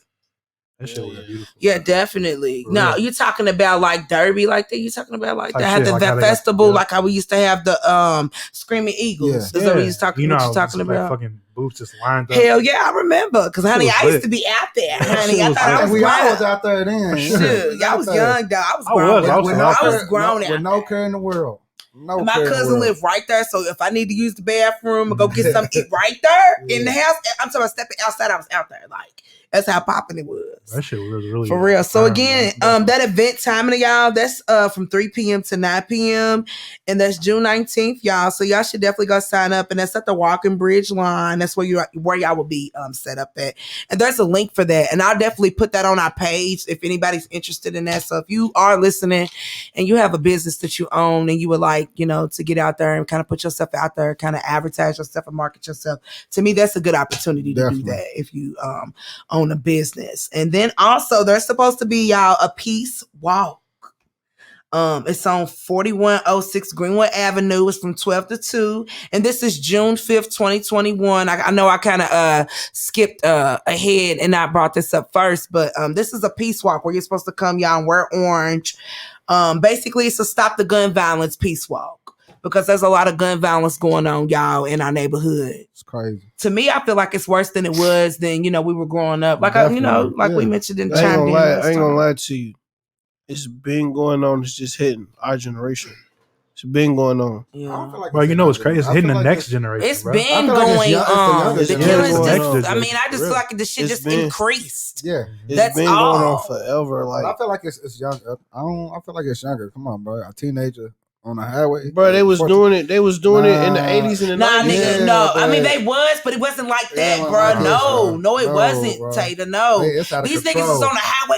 That shit Yeah, was yeah. beautiful. Yeah, definitely. For No, real. you're talking about like Derby like that. You're talking about like Type that. Had shit, the like how they got- festival, yeah. like how we used to have the Screaming Eagles. Yeah. Is that what you're talking, what how you're talking just, like, about? fucking booths just lined up. Hell yeah, I remember. Because honey, was I used lit. to be out there, That honey. shit I was thought lit. I was we all grown. was out there then. Shoot, y'all was young though. I was I grown. was. I was with still no, out I there. was grown with out no there. care in the world. No And my care in the cousin world. lived right there, so if I need to use the bathroom or go get something right there in the house, I'm talking about stepping outside. I was out there, like that's how popping it was. That shit was really For real. So firm, again, bro. that event timing, y'all, that's from 3 p.m. to 9 p.m. and that's June 19th, y'all. So y'all should definitely go sign up, and that's at the Walking Bridge line. That's where y'all will be set up at. And there's a link for that, and I'll definitely put that on our page if anybody's interested in that. So if you are listening and you have a business that you own and you would like, to get out there and kind of put yourself out there, kind of advertise yourself and market yourself, to me, that's a good opportunity to do that if you own a business. And then also there's supposed to be, y'all, a peace walk. It's on 4106 Greenwood Avenue. It's from 12 to 2. And this is June 5th, 2021. I know I kind of skipped ahead and I brought this up first, but this is a peace walk where you're supposed to come, y'all, and wear orange. Basically, it's a stop the gun violence peace walk because there's a lot of gun violence going on, y'all, in our neighborhood. It's crazy. To me, I feel like it's worse than it was than, we were growing up. Like, we mentioned in Chimed In. I ain't gonna lie to you. It's been going on. It's just hitting our generation. It's been going on. Yeah. I feel like Bro, it's crazy. It's hitting the next generation. It's bro. been I feel like it's going young- it's the on. younger The generation. killings Yeah, just, it's I mean, I just real. feel like the shit It's just been- increased. Yeah. It's That's been all. going on forever. Like, I feel like it's younger. I feel like it's younger. Come on, bro. A teenager on the highway. bro, they was 14. doing it. They was doing it in the Nah. 80s and the Nah, 90s. nigga, Yeah, no. I mean, but- they was, but it wasn't like that, Yeah, bro. like this, No, bro. no, it No, wasn't, bro. Tater. No. Hey, it's out of These control. niggas is on the highway.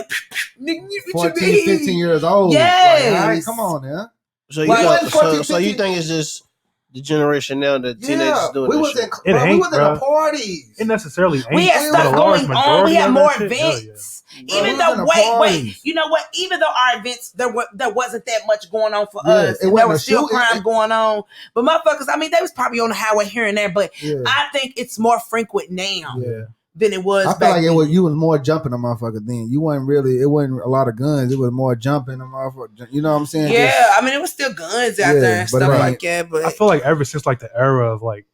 Nigga, what you 14, mean? 15 years old. Yes. Like, all right, come on, man. So you, Like, got, 14, so you 15. think it's just the generation now that teenagers doing we this was shit? in, It bro, we ain't, was in bro. the parties. It necessarily ain't. We had but a stuff large going on. We majority had of more that shit, hell yeah. events. Bro, Even we was though, in the wait, parties. you know what? Even though our events, there wasn't that much going on for Yeah, us. it And there wasn't was a still shoot- crime going on. But motherfuckers, I mean, they was probably on the highway here and there. But Yeah. I think it's more frequent now Yeah. than it was I feel back like then. you was more jumping a motherfucker then. You wasn't really, it wasn't a lot of guns. It was more jumping a motherfucker. You know what I'm saying? Yeah, Just- I mean, it was still guns out Yeah, there and but stuff it like ain't- that. But I feel like ever since like the era of like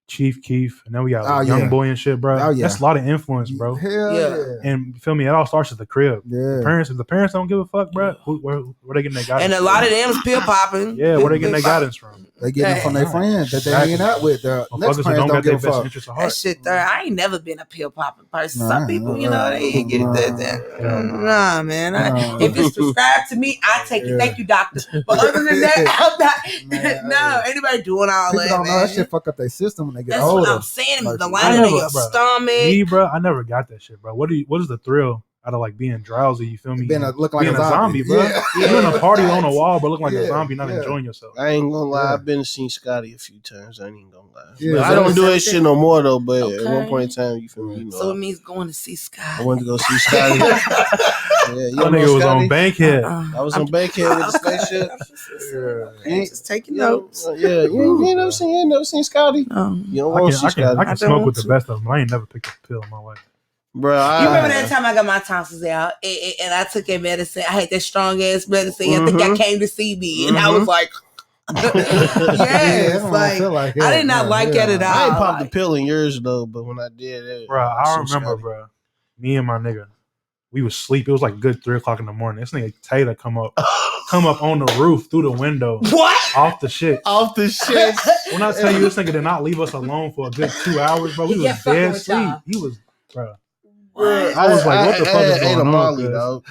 Chief Keef, and then we got like, Oh, Young yeah. Boy and shit, bro. Oh, yeah. That's a lot of influence, bro. Hell Yeah. yeah. And you feel me? It all starts at the crib. Yeah. If the parents don't give a fuck, bro, where they getting their guidance? and a from? lot of them is pill popping. Yeah, where they getting their guidance from? They get it from their Right. friends that they Exactly. hanging out with. The next Motherfuckers who friends don't don't got their give a best fuck. interests at That heart. shit there, I ain't never been a pill popping person. Nah, Some people, they ain't get that. Yeah. Nah, man. Nah. If it's prescribed to me, I take it. Yeah. Thank you, doctor. But other than that, I'm not. Man, No, anybody doing all People that, don't know man. that shit fuck up their system when they get That's older. what I'm saying. Like, The I lining of never- your bro. stomach. Me, bro, I never got that shit, bro. What is the thrill out of like being drowsy? You feel me? Look like being a zombie, bro. Yeah. You're in a party on a wall, but looking like Yeah, a zombie, not yeah. enjoying yourself. I ain't gonna lie. Yeah. I've been seen Scotty a few times. I ain't even gonna lie. Yeah, But I so don't it's do that something- shit no more though. But at Okay. one point in time, you feel me? You know, So it means going to see I Scott. wanted to go see Scotty. Yeah, you That know nigga was Scotty? on Bankhead. I was on Bankhead with the spaceship. Okay, just taking You know, notes. yeah, you ain't never seen. You ain't never seen Scotty. You don't I want to can, see I can, I Scotty, can I smoke don't with the want best of them. I ain't never picked a pill in my life. bro. You remember that time I got my tonsils out and I took that medicine? I had that strong ass medicine. I think I came to see me, and I was like, Yeah, yes, that's what I feel like like. I did not Yeah, like yeah. it at all. I ain't popped the Like, pill in years though, but when I did it, Bro, I seen remember, Scotty. bro. Me and my nigga, we was sleep. It was like good 3:00 in the morning. This nigga Taylor come up on the roof through the window what? off the shit. Off the shit. When I tell you this nigga did not leave us alone for a good 2 hours, bro, we He was kept fucking dead with sleep. y'all. He was, bro. What? I was like, what the fuck is ate going a on? Molly, cuz? dog.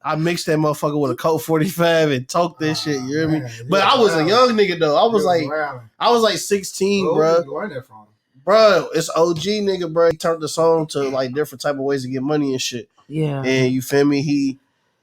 I mixed that motherfucker with a Colt 45 and talked that shit. You hear me? Man, But yeah, I was a wow. young nigga though. I was like, Wow. I was like 16, Where bro. you learn that from? Bro, it's OG nigga, bro. He turned the song to like different type of ways to get money and shit. Yeah. And you feel me?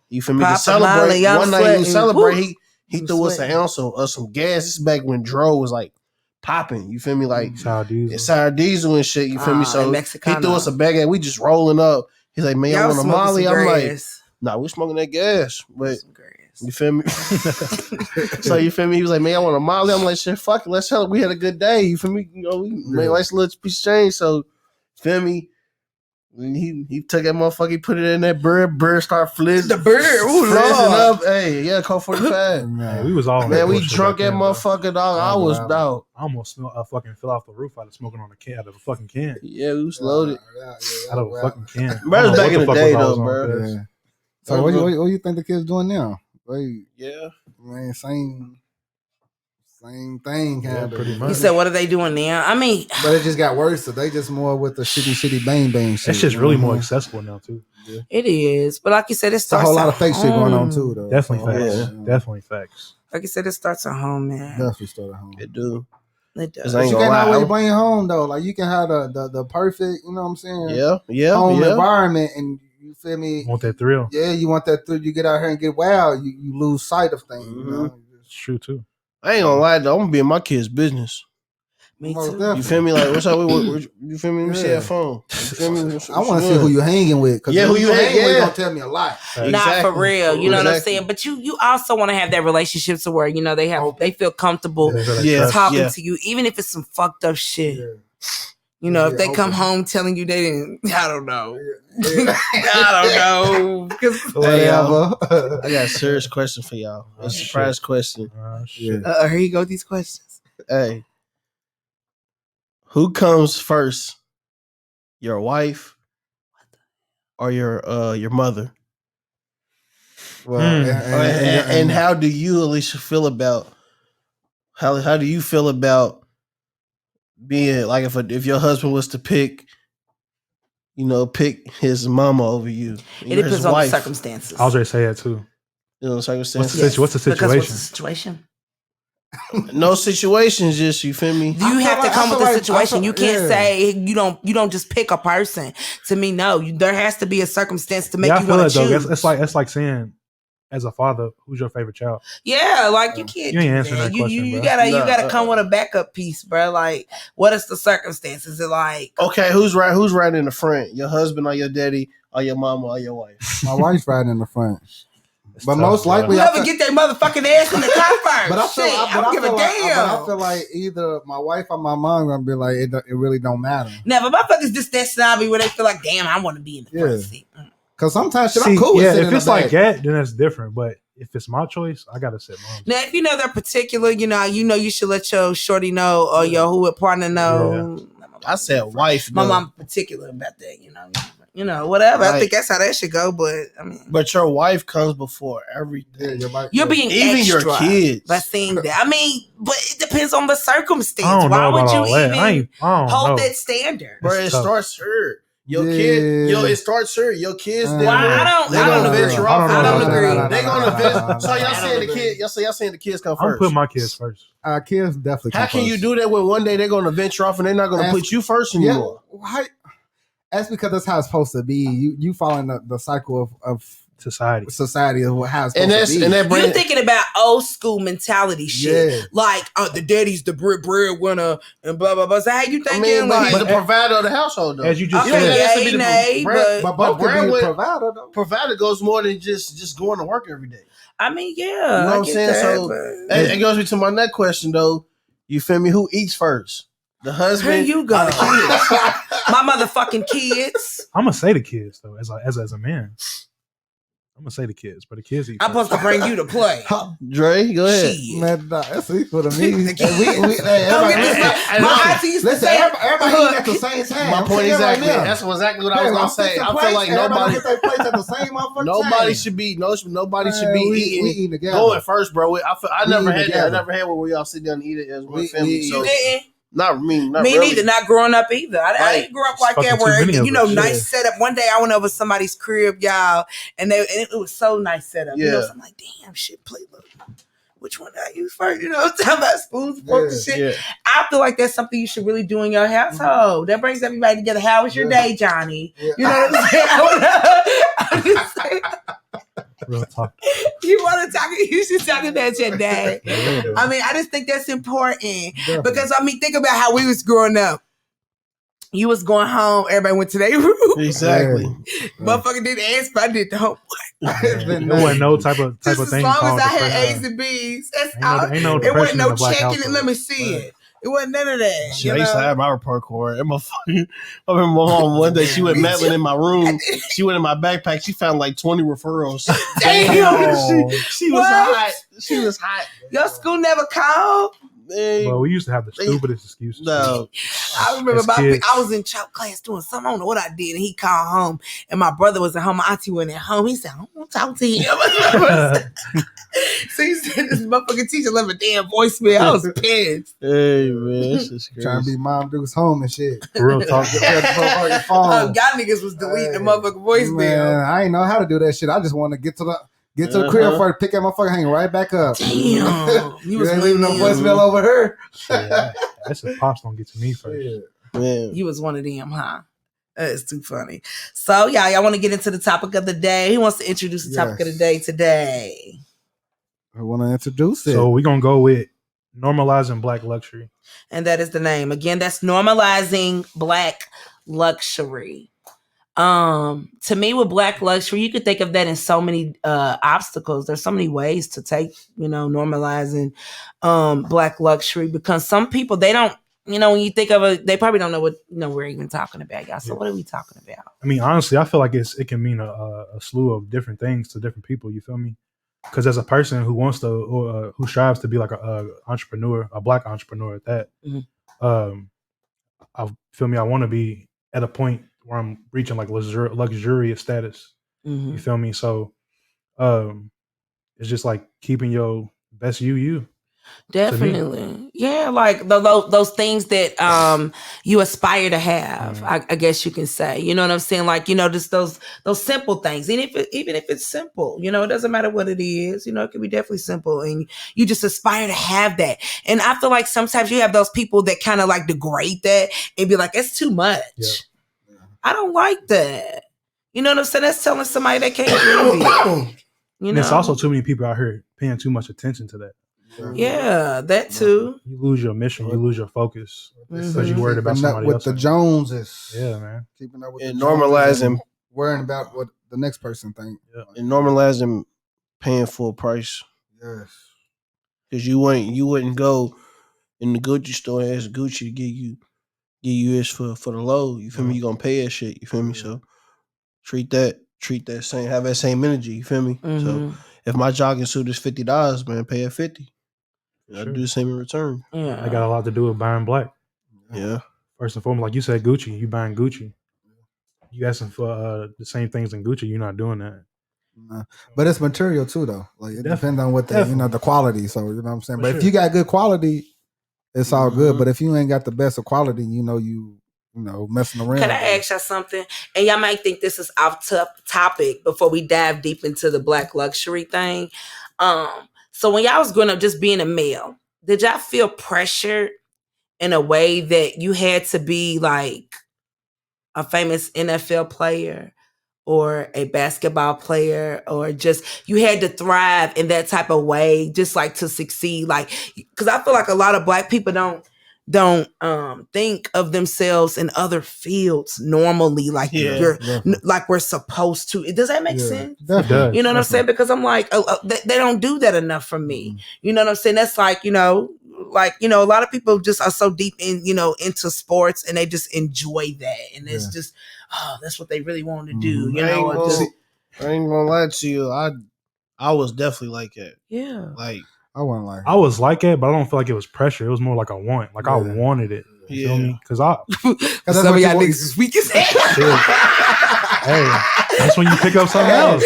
You feel me? Papa To celebrate Molly, I'm one night, you sweating. celebrate. Woo. He I'm threw us an sweating. ounce of some gas. This is back when Dro was like popping. You feel me? Like Child diesel. it's sour diesel and shit. You feel me? So and he Mexicano. threw us a bag and we just rolling up. He's like, man, I Y'all want a smoking Molly. some I'm like, grass. nah, we smoking that gas. But Some grass. you feel me? So you feel me? He was like, man, I want a Molly. I'm like, shit, fuck it. Let's hell. We had a good day. You feel me? You know, we made a nice little piece of change. So, feel me? When he took that motherfucker, he put it in that bird start flizzing. The bird, ooh, frizzing Lord. up. Hey, yeah, Colt 45. Hey, we was all on Man, that we bullshit drunk back that then, bro. motherfucker, dog. I was Wow. dog. I almost fucking fell off the roof out of smoking on a can, out of a fucking can. Yeah, we was loaded. Out of a fucking can. Bro, I don't know back what in the fuck day, was I was though, on, bro. cuz. Yeah. So what you think the kids doing now? Like, Yeah. man, same. Same thing, Yeah, kind pretty of. much. You said, what are they doing now? I mean, But it just got worse. So they just more with the shitty bang bang shit. It's just you really know more what I mean? accessible now too. it is. But like you said, it It's a starts whole lot at of fake shit going on home. too, though. Definitely So, facts. Yeah. Definitely facts. Like you said, it starts at home, man. Definitely start at home. It do. It does. I But ain't you gonna can't lie. always bring it home though. Like you can have the perfect, you know what I'm saying? Yeah. Home environment, and you feel me? Want that thrill? Yeah, you want that thrill. You get out here and get wild. You lose sight of things. You know? It's true too. I ain't gonna lie though. I'm gonna be in my kid's business. Me Most too. definitely. You feel me? Like what's up? You feel me? Let me see Yeah. that phone. You feel me? I want to see who you hanging with. Cause Yeah, who who you you hanging with yeah. gonna tell me a lot. Not for real, you know what I'm Exactly. saying. But you also want to have that relationship to where you know they feel comfortable Yeah. talking to you, even if it's some fucked up shit. Yeah. You know, if they Yeah, come open. home telling you they didn't, I don't know. Yeah. I don't know. 'Cause- Whatever. I got a serious question for y'all. A surprise question. Shit. here you go. These questions. Hey, who comes first? Your wife or your mother? Well, And how do you, Alicia, feel about how do you feel about being like if your husband was to pick his mama over you? It depends on the circumstances. I was ready to say that too. You know, What's the, circumstances. what's the Because what's situation? the situation? No situations, just you feel me? Do you have to come with the situation? You can't yeah. say you don't just pick a person. To me, no. There has to be a circumstance to make Yeah, I you feel want it to though. choose. It's like saying, as a father, who's your favorite child? Yeah, like you can't. You ain't do answering that question, you bro. gotta come with a backup piece, bro. Like, what is the circumstances? Is it like Okay, who's right in the front? Your husband or your daddy or your mama or your wife? My wife's riding in the front. It's But tough, most bro. likely, whoever get their motherfucking ass in the car first? But I feel, Shit, I don't give a damn. But I feel like either my wife or my mom gonna be like, it really don't matter. Never, motherfuckers just that snobby where they feel like, damn, I want to be in the front Yeah. seat. Cause sometimes shit, See, I'm cool with yeah, sitting if in it's the like back. that, then that's different. But if it's my choice, I gotta sit mom. Now, if you know they're particular, you know you should let your shorty know or your who partner know. I said wife. My though. mom particular about that, you know, whatever. I Right. think that's how that should go. But I mean, But your wife comes before everything. Yeah, your wife- you're being Even your extra kids. by saying that. I mean, but it depends on the circumstance. I don't Why know would about you all that. even I don't hold know. that standard? Bro, It's it tough. starts here. Your Yeah. kid, it starts here. Your kids, Well, they I don't gonna agree. venture I off. don't I don't know. agree. They gonna venture. So I y'all don't saying the agree. kid? Y'all saying the kids come I'm first? putting my kids first. Kids definitely. How come can you first. do that when one day they're gonna venture off and they're not gonna Ask- put you first Yeah, anymore? why? That's because that's how it's supposed to be. You fall in the cycle of Society. society of how it's And supposed to be. that You're brand. thinking about old school mentality shit. Yeah. Like, the daddy's the breadwinner and blah, blah, blah. So how you I thinking? mean, but like, he's the provider of the household, though. As you just okay, You don't said, have to be yay, the nay, brand- but but both could be Brand the with- provider though. Provider goes more than just going to work every day. I mean, yeah. You know what I I'm get saying? that, So but- it goes me to my next question, though. You feel me? Who eats first? The husband. Here you go. or the kids? My motherfucking kids. I'm gonna say the kids though, as a man. I'm gonna say the kids, but the kids eat. I'm first. supposed to bring you to play. Dre, go ahead. Shit. Man, nah, that's equal to me. The kids. Hey, Don't get this. hey, My listen, auntie used to Listen, say, everybody eat at the same time. My I'm point saying exactly. right now. That's exactly what I was Hey, gonna I'm say. fixing I feel plates, like everybody nobody, get their plates at the same motherfucking nobody time. should be nobody should Man, be we eating eating together. going first, bro. I We never eating had that. I together. never had where we all sit down and eat it as one We- family. we- So you didn't. not me, not Me really. neither. Not growing up either. I Right. didn't grow up It's like fucking that. Where too many of you know, us. nice Yeah. setup. One day I went over somebody's crib, y'all, and it was so nice setup. You know, Yeah. so I'm like, damn, shit, play look. Which one did I use first? You know, talking about spoons, forks, and shit. Yeah. I feel like that's something you should really do in your household. That brings everybody together. How was your Yeah. day, Johnny? Yeah. You know what I'm saying? I'm just saying. Real talk. You want to talk? You should talk about your day. Yeah. I mean, I just think that's important Definitely. because I mean, think about how we was growing up. You was going home, everybody went to their room. Exactly. Motherfucker didn't ask, but I did the homework. It's been There wasn't nice. no type of Just as thing long called as I had depression. A's and B's, that's Ain't all. no, ain't no It depression wasn't in no the black checking it. household. Let me see it. It wasn't none of that. Shit, You I used to know? have my report card. I remember my mom one day, she went Me meddling too. in my room. She went in my backpack. She found like 20 referrals. Damn. She was What? hot. She was hot. Your school never called. Man, But we used to have the stupidest excuses. no. I remember As kids. I was in chalk class doing something. I don't know what I did, and he called home, and my brother was at home. My auntie went at home. He said, "I don't want to talk to him." So you said this motherfucking teacher left a damn voicemail. I was pissed. Hey man, this is crazy. Trying to be Mom Duke's home and shit. Real talk. Motherfucking phone. Y'all niggas was deleting the motherfucking voicemail. Man, I ain't know how to do that shit. I just want to get to the crib first, pick that motherfucker, hang right back up. Damn. You was leaving no voicemail over her. Yeah, that's if pops don't get to me first. Man. You was one of them, huh? That is too funny. So, y'all want to get into the topic of the day? Who wants to introduce the topic of the day today? I want to introduce it. So we're going to go with normalizing Black luxury. And that is the name. Again, that's normalizing Black luxury. To me, with Black luxury, you could think of that in so many obstacles. There's so many ways to take, normalizing Black luxury, because some people, they don't, when you think of it, they probably don't know what we're even talking about, y'all. So what are we talking about? I mean, honestly, I feel like it can mean a slew of different things to different people. You feel me? Because as a person who wants to, or who strives to be like a entrepreneur, a Black entrepreneur at that, I feel me. I want to be at a point where I'm reaching like luxurious status. You feel me? So, it's just like keeping your best you. Definitely. Yeah, like those things that you aspire to have, I guess you can say. You know what I'm saying? Like, just those simple things. And even if it's simple, it doesn't matter what it is, it can be definitely simple. And you just aspire to have that. And I feel like sometimes you have those people that kind of like degrade that and be like, it's too much. Yeah. I don't like that. You know what I'm saying? That's telling somebody they can't do it. And there's also too many people out here paying too much attention to that. Yeah, that too. You lose your mission, you lose your focus because you're worried about somebody with else. The Joneses. Yeah, man. Keeping up with and normalizing, worrying about what the next person think. Yeah. And normalizing paying full price. Yes. Because you wouldn't go in the Gucci store and ask Gucci to give you this for the low. You feel me? You gonna pay that shit. You feel me? So treat that same, have that same energy. You feel me? So if my jogging suit is $50, man, pay it $50. I do the same in return. Yeah. I got a lot to do with buying Black. Yeah. First and foremost, like you said, Gucci. You buying Gucci. You asking for the same things in Gucci. You're not doing that. Nah. But it's material too, though. Like it depends on what the quality. So you know what I'm saying. But if you got good quality, it's all good. But if you ain't got the best of quality, you messing around. Can I ask y'all something? And y'all might think this is off topic before we dive deep into the Black luxury thing. So when y'all was growing up, just being a male, did y'all feel pressured in a way that you had to be like a famous NFL player or a basketball player, or just you had to thrive in that type of way, just like to succeed? Like, because I feel like a lot of Black people don't think of themselves in other fields normally, like like we're supposed to. Does that make sense? Definitely. You know what I'm saying? Because I'm like, they don't do that enough for me. You know what I'm saying? That's like, a lot of people just are so deep in, into sports, and they just enjoy that. And it's just, that's what they really want to do. I ain't gonna lie to you. I was definitely like that. Yeah. Like, I wasn't like I was like it, but I don't feel like it was pressure. It was more like a want. Like I wanted it. You feel me? Because some of y'all niggas is weak as hell. Hey, that's when you pick up something else.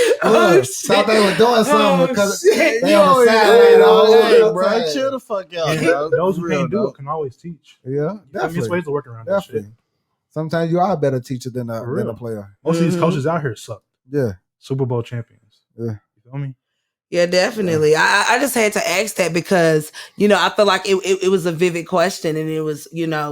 Thought they were doing something because they on the side, bro. Chill the fuck out. Those who can't do it can always teach. Yeah, definitely. There's ways to work around that shit. Sometimes you are a better teacher than a player. Most of these coaches out here suck. Yeah. Super Bowl champions. Yeah. You feel me? Yeah, definitely. Yeah. I just had to ask that because, I feel like it was a vivid question, and it was,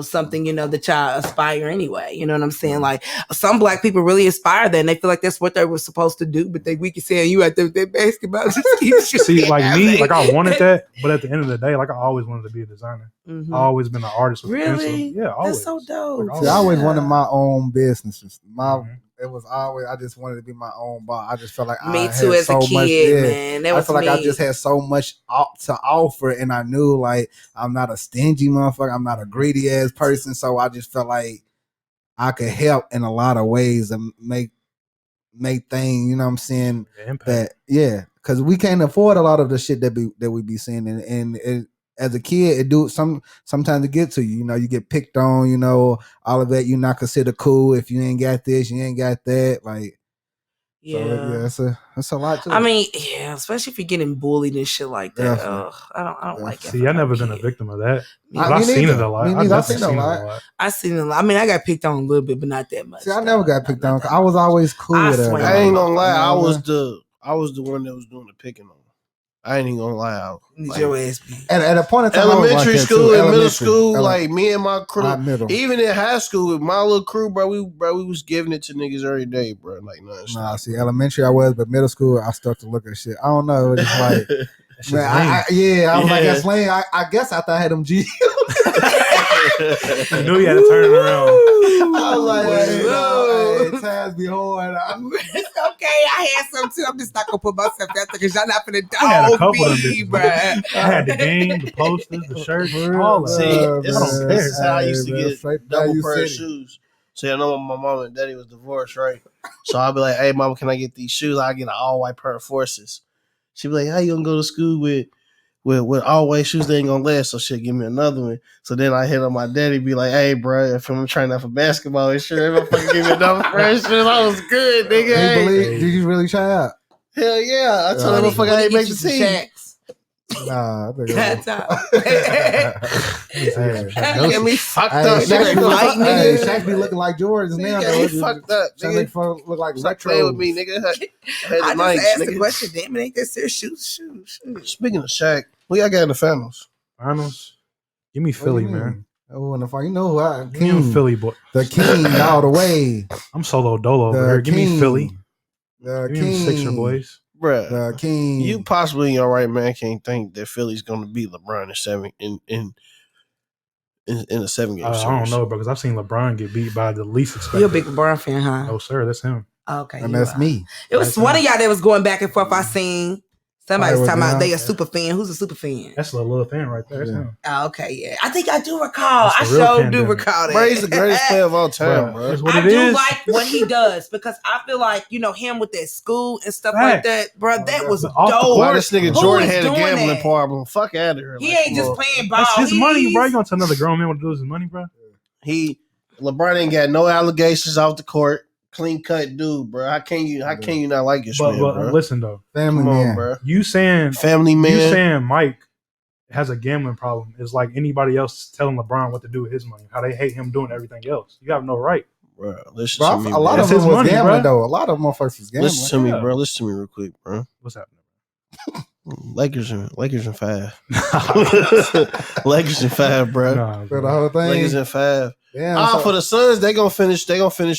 something, that y'all aspire anyway. You know what I'm saying? Like, some Black people really aspire that, and they feel like that's what they were supposed to do, but they weak as hell. You out there with that basketball. See, like me, like I wanted that, but at the end of the day, like I always wanted to be a designer. I always been an artist with a pencil. Yeah, always. That's so dope. Like, See, I always wanted my own businesses. It was always, I just wanted to be my own boss. I just felt like me too as a kid, man. That was I feel like I just had so much to offer, and I knew like I'm not a stingy motherfucker. I'm not a greedy ass person. So I just felt like I could help in a lot of ways and make things, you know what I'm saying? Impact. Because we can't afford a lot of the shit that we be seeing, and as a kid, sometimes it get to you. You get picked on. All of that. You're not considered cool if you ain't got this, you ain't got that. Like, Yeah. it's a lot to I it. mean, yeah, especially if you're getting bullied and shit like that. Definitely. Ugh, I don't like it. See, I've never been a victim of that. Me But I've seen neither. it a lot. Me I've neither. I've definitely seen it a seen it lot. a lot. I seen a lot. I mean, I got picked on a little bit, but not that much. See, I never got picked on. I was always cool I with that. swear. I ain't gonna lie. You know I what was I'm the one that was doing the picking on. I ain't even gonna lie. Need your ass beat. At a point in time, Elementary school too. and middle school, like me and my crew, not middle. even in high school with my little crew, bro, we was giving it to niggas every day, bro. Like Nah, see, elementary I was, but middle school I started to look at shit. I don't know. It's like, man, I was like, that's lame. I guess I thought I had them G. You knew you had to turn it around. I was like, hey, times be hard. It's okay. I had some too. I'm just not gonna put myself out there because y'all not finna I had a dog couple of them me, bitches, bruh. I had the game, the posters, the shirts, all See, that. this is how I used to get Straight double value pair of city. shoes. So I know my mom and daddy was divorced, right? So I'll be like, hey, mama, can I get these shoes? I get an all white pair of Forces. She'd be like, how you gonna go to school with all white shoes? They ain't gonna last. So she'll give me another one. So then I hit on my daddy, be like, hey, bro, if I'm trying out for basketball and shit, if I fucking give me another pair of shoes, I was good, nigga. Hey. Did you really try out? Hell yeah. I told him I ain't make the team. Nah, I think That's all. Get me fucked Hey, up. Shaq be looking like Jordans now. Get me fucked up, Shaq nigga. look like Stop retro. playing with me, nigga. I just asked the question. Damn it, ain't that serious? Shoot. Speaking of Shaq, what y'all got in the finals? Finals? Give me Philly, man. Oh, in the final, you know who I Give me King, Philly, boy. the King all the way. I'm solo dolo over here. Give me Philly. The Give me King, them Sixer boys. Bruh, the King. you possibly in your right man can't think that Philly's gonna beat LeBron in a 7-game series. I don't know, bro, because I've seen LeBron get beat by the least expected. You're a big LeBron fan, huh? No, sir, that's him. Okay, and that's me. It was one of y'all that was going back and forth. I seen somebody was talking about they a Yeah. super fan. Who's a super fan? That's a little fan right there. That's him. Oh, okay, yeah. I think I do recall. I That's the real sure do pandemic. recall that. Bro, he's the greatest player of all time, bro. That's what I it do is. like what he does because I feel like, him with that school and stuff like that, bro, that was But off the dope. Why this nigga Who Jordan is had a doing gambling that? problem? Fuck out of here. He Like, ain't come just on. playing ball. That's his money, He's- bro. You gonna tell another grown man what to do with his money, bro? LeBron ain't got no allegations off the court. Clean cut dude, bro. How can you not like this man, But bro? listen though, Family Come on, man. bro. you saying Family man. You saying Mike has a gambling problem is like anybody else telling LeBron what to do with his money. How they hate him doing everything else. You have no right. Bro, listen Bro, to me. a lot That's of them his was money, gambling bro. though. A lot of motherfuckers was gambling. Listen to me, Yeah. bro. Listen to me real quick, bro. What's happening? Lakers in 5. Lakers in 5, bro. Nah, For the bro. whole thing. Lakers in 5. Yeah, For the Suns, they gonna finish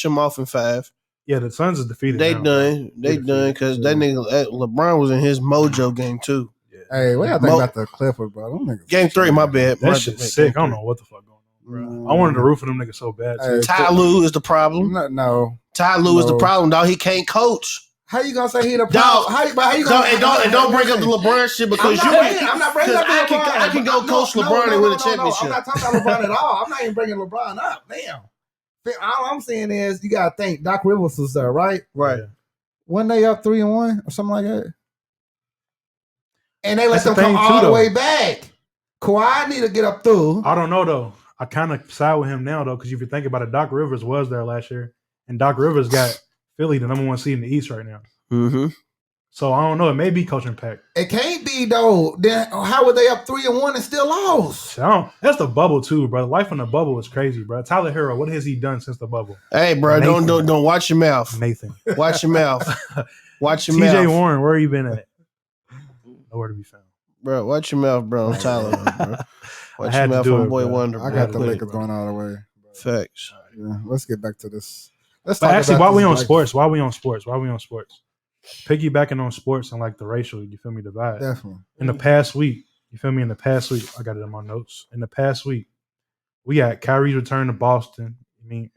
them off in 5. Yeah, the Suns is defeated. They now, done. bro. They done because that nigga LeBron was in his mojo game too. hey, what y'all think about the Clippers, bro? Them niggas- Game 3, my bad. That shit's sick. I don't know what the fuck going on, bro. I wanted to root for them niggas so bad. Too. Hey, Ty Lue is the problem. No. Ty Lue is the No. problem, dog. He can't coach. How you gonna say he the Dog. problem? How you gonna Don't bring up the LeBron shit because I'm not bringing up I LeBron. can go coach LeBron and win a championship. I'm not talking about LeBron at all. I'm not even bringing LeBron up. Damn. All I'm saying is you gotta think Doc Rivers was there, right? Right. When they up 3-1 or something like that, and they let That's them the come thing, all too, the though. way back. Kawhi need to get up through. I don't know though. I kind of side with him now though, because if you think about it, Doc Rivers was there last year, and Doc Rivers got Philly the number 1 seed in the East right now. Mm-hmm. So I don't know. It may be coaching Pack. It can't be though. Then how would they up 3-1 and still lost? That's the bubble too, bro. Life in the bubble is crazy, bro. Tyler Hero, what has he done since the bubble? Hey, bro, don't watch your mouth. Nathan, Watch your mouth. Watch your TJ mouth. Warren, where you been at? Nowhere to be found. Bro, watch your mouth, bro. I'm Tyler, bro. Watch your had to mouth do on it, Boy bro. Wonder. I bro. got the Quick. Lakers going all the way. Facts. Yeah, let's get back to this. Let's But talk actually, about while we this on Lakers. sports, piggybacking on sports and like the racial, you feel me, divide. Definitely. In the past week, you feel me? In the past week, I got it in my notes. In the past week, we got Kyrie's return to Boston. I mean,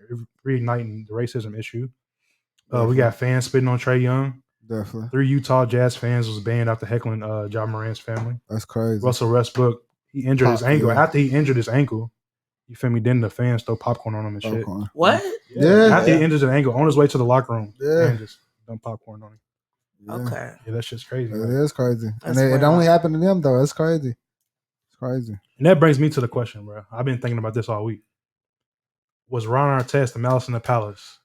reigniting the racism issue. We got fans spitting on Trae Young. Definitely. 3 Utah Jazz fans was banned after heckling Ja Morant's family. That's crazy. Russell Westbrook, he injured his ankle. Yeah. After he injured his ankle, you feel me? Then the fans throw popcorn on him and shit. Popcorn. What? Yeah. After he injured his ankle, on his way to the locker room, Yeah. and just dump popcorn on him. Yeah. Okay. Yeah, that shit's crazy. It man. is crazy. That's And it wild. only happened to them though. It's crazy. It's crazy. And that brings me to the question, bro. I've been thinking about this all week. Was Ron Artest the Malice in the Palace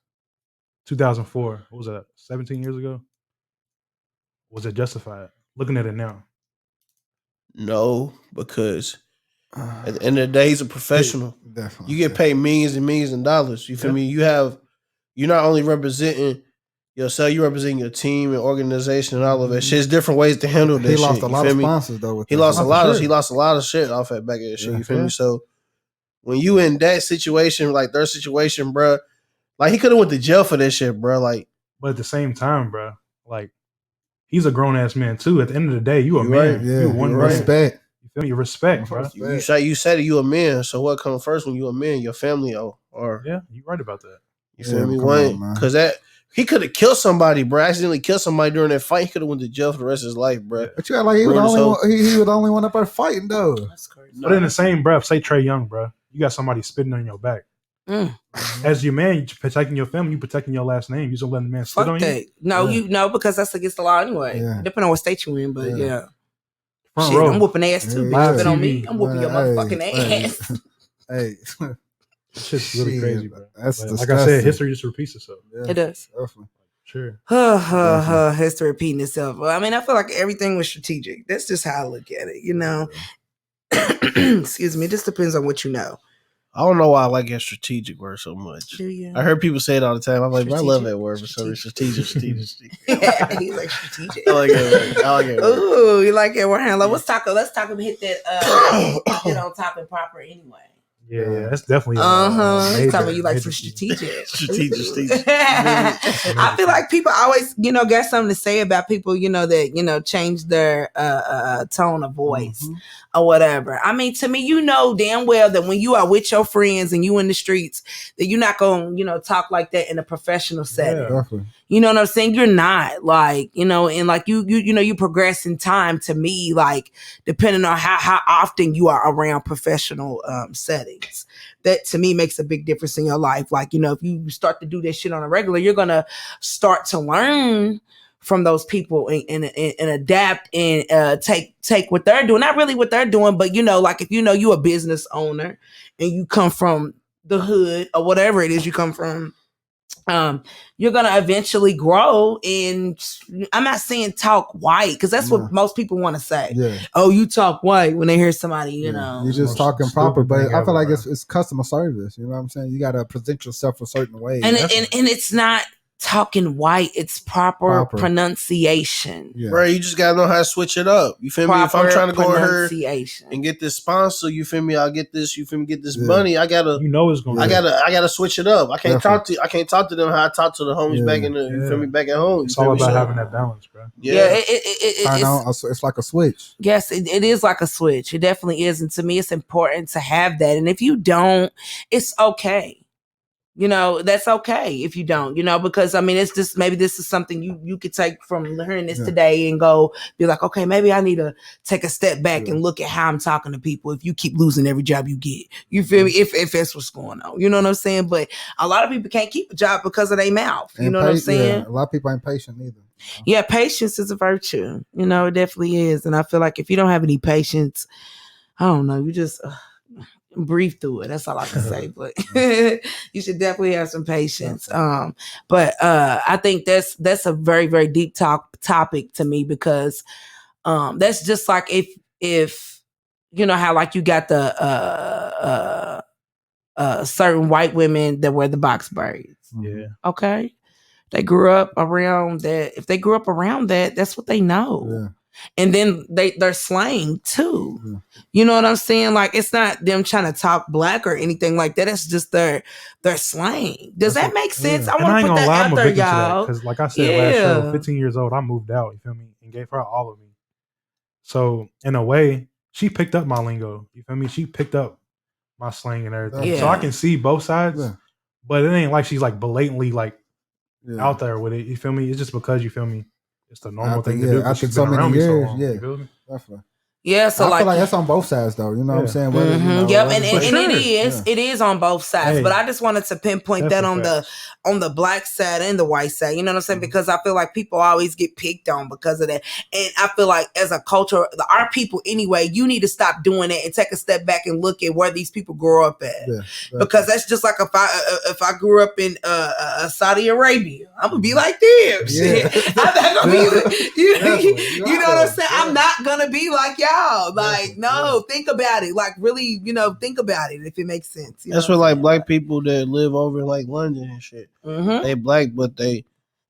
2004. What was that? 17 years ago. Was it justified? Looking at it now. No, because at the end of the day, he's a professional. Definitely. You get paid millions and millions of dollars. You feel me? You're not only representing yourself, you representing your team and organization and all of that shit. There's different ways to handle that shit. He lost a lot of sponsors though. He lost a lot of shit off that back of that shit. You feel me? So when you in that situation, like their situation, bro, like he could have went to jail for that shit, bro. Like, but at the same time, bro, like he's a grown ass man too. At the end of the day, you a man. Right. Yeah, you one respect. You feel me? Respect, bro. You said it, you a man. So what comes first when you a man? Your family or yeah, you right about that. You feel me? Because he could have killed somebody, bro. Accidentally killed somebody during that fight. He could have went to jail for the rest of his life, bro. But you got like he was the only one up there fighting though. That's crazy. But in the same breath, say Trey Young, bro, you got somebody spitting on your back. As your man, you protecting your family, you protecting your last name. You just letting the man spit on you. No, because that's against the law anyway. Yeah. Depending on what state you in, but yeah. Front Shit, row. I'm whooping ass too. Bitch, spit on me. I'm whooping your motherfucking ass. Hey. It's just really crazy, bro. That's like I said, history just repeats itself. Yeah, it does. Definitely. Sure. History repeating itself. Well, I mean, I feel like everything was strategic. That's just how I look at it, you know. Excuse me. It just depends on what you know. I don't know why I like that strategic word so much. Do you? I heard people say it all the time. I'm like, I love that word for some reason. Strategic. Yeah, he's like strategic. I like it. Ooh, you like it? We're handling. Let's talk and hit that hit on topic proper anyway. Yeah, that's definitely. Let's talk about you like some strategic. I feel like people always, got something to say about people, that, change their tone of voice or whatever. I mean, to me, damn well that when you are with your friends and you in the streets, that you're not going to, talk like that in a professional setting. Yeah, definitely. You know what I'm saying? You're not like, and like you progress in time to me, like depending on how often you are around professional settings. That to me makes a big difference in your life. Like, if you start to do this shit on a regular, you're going to start to learn from those people and adapt and take what they're doing. Not really what they're doing, but like if you're a business owner and you come from the hood or whatever it is you come from, you're gonna eventually grow. And I'm not saying talk white because that's what most people want to say. Yeah. Oh, you talk white when they hear somebody, you're just talking proper. But I feel like it's customer service. You know what I'm saying? You gotta present yourself a certain way. And it's not talking white, it's proper pronunciation. Yeah. Bro, you just gotta know how to switch it up. You feel me? If I'm trying to go in here and get this sponsor, you feel me? I'll get this, you feel me, get this money. I gotta it's gonna I gotta switch it up. I can't talk to them how I talk to the homies back in the you feel me, back at home. It's all about having that balance, bro. It's like a switch. Yes, it is like a switch. It definitely is. And to me, it's important to have that. And if you don't, it's okay. That's okay if you don't, because I mean, it's just, maybe this is something you could take from hearing this today and go be like, okay, maybe I need to take a step back and look at how I'm talking to people. If you keep losing every job you get, you feel me? If that's what's going on, you know what I'm saying? But a lot of people can't keep a job because of their mouth. You know what I'm saying? Yeah, a lot of people ain't patient either. Yeah, patience is a virtue. It definitely is. And I feel like if you don't have any patience, I don't know, you just breathe through it. That's all I can say. But you should definitely have some patience. But I think that's a very, very deep topic to me, because that's just like if how like you got the certain white women that wear the box braids. Yeah. Okay. They grew up around that. If they grew up around that, that's what they know. Yeah. And then they're slang too. Yeah. You know what I'm saying? Like, it's not them trying to talk black or anything like that. It's just their slang. Does that make sense? Yeah. I want to put that out there, y'all. Because like I said last show, 15 years old, I moved out, you feel me? And gave her all of me. So in a way, she picked up my lingo. You feel me? She picked up my slang and everything. Yeah. So I can see both sides. Yeah. But it ain't like she's like blatantly like out there with it. You feel me? It's just because, you feel me, it's the normal thing to do. After She's so been many around years, me so long. yeah, you feel me? definitely. Yeah, so I feel like that's on both sides, though. You know what I'm saying? Whether, you know, yep, whether- and sure. it is on both sides. Hey, but I just wanted to pinpoint that that's a on fact. the black side and the white side. You know what I'm saying? Because I feel like people always get picked on because of that. And I feel like as a culture, our people anyway, you need to stop doing it and take a step back and look at where these people grow up at. Yeah, because that's just like if I grew up in Saudi Arabia, I'm gonna be like them. Shit. I'm not gonna be you know what I'm saying? I'm not gonna be like y'all. Like, no, think about it. Like, really, think about it if it makes sense. That's what like black people that live over in like London and shit. Mm-hmm. They black, but they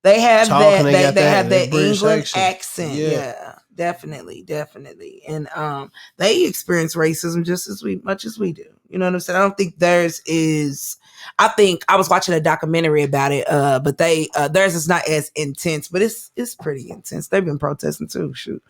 have talk that. They have that British England accent. Yeah, definitely. And they experience racism just as much as we do. You know what I'm saying? I don't think theirs is. I think I was watching a documentary about it, but theirs is not as intense, but it's pretty intense. They've been protesting too. Shoot,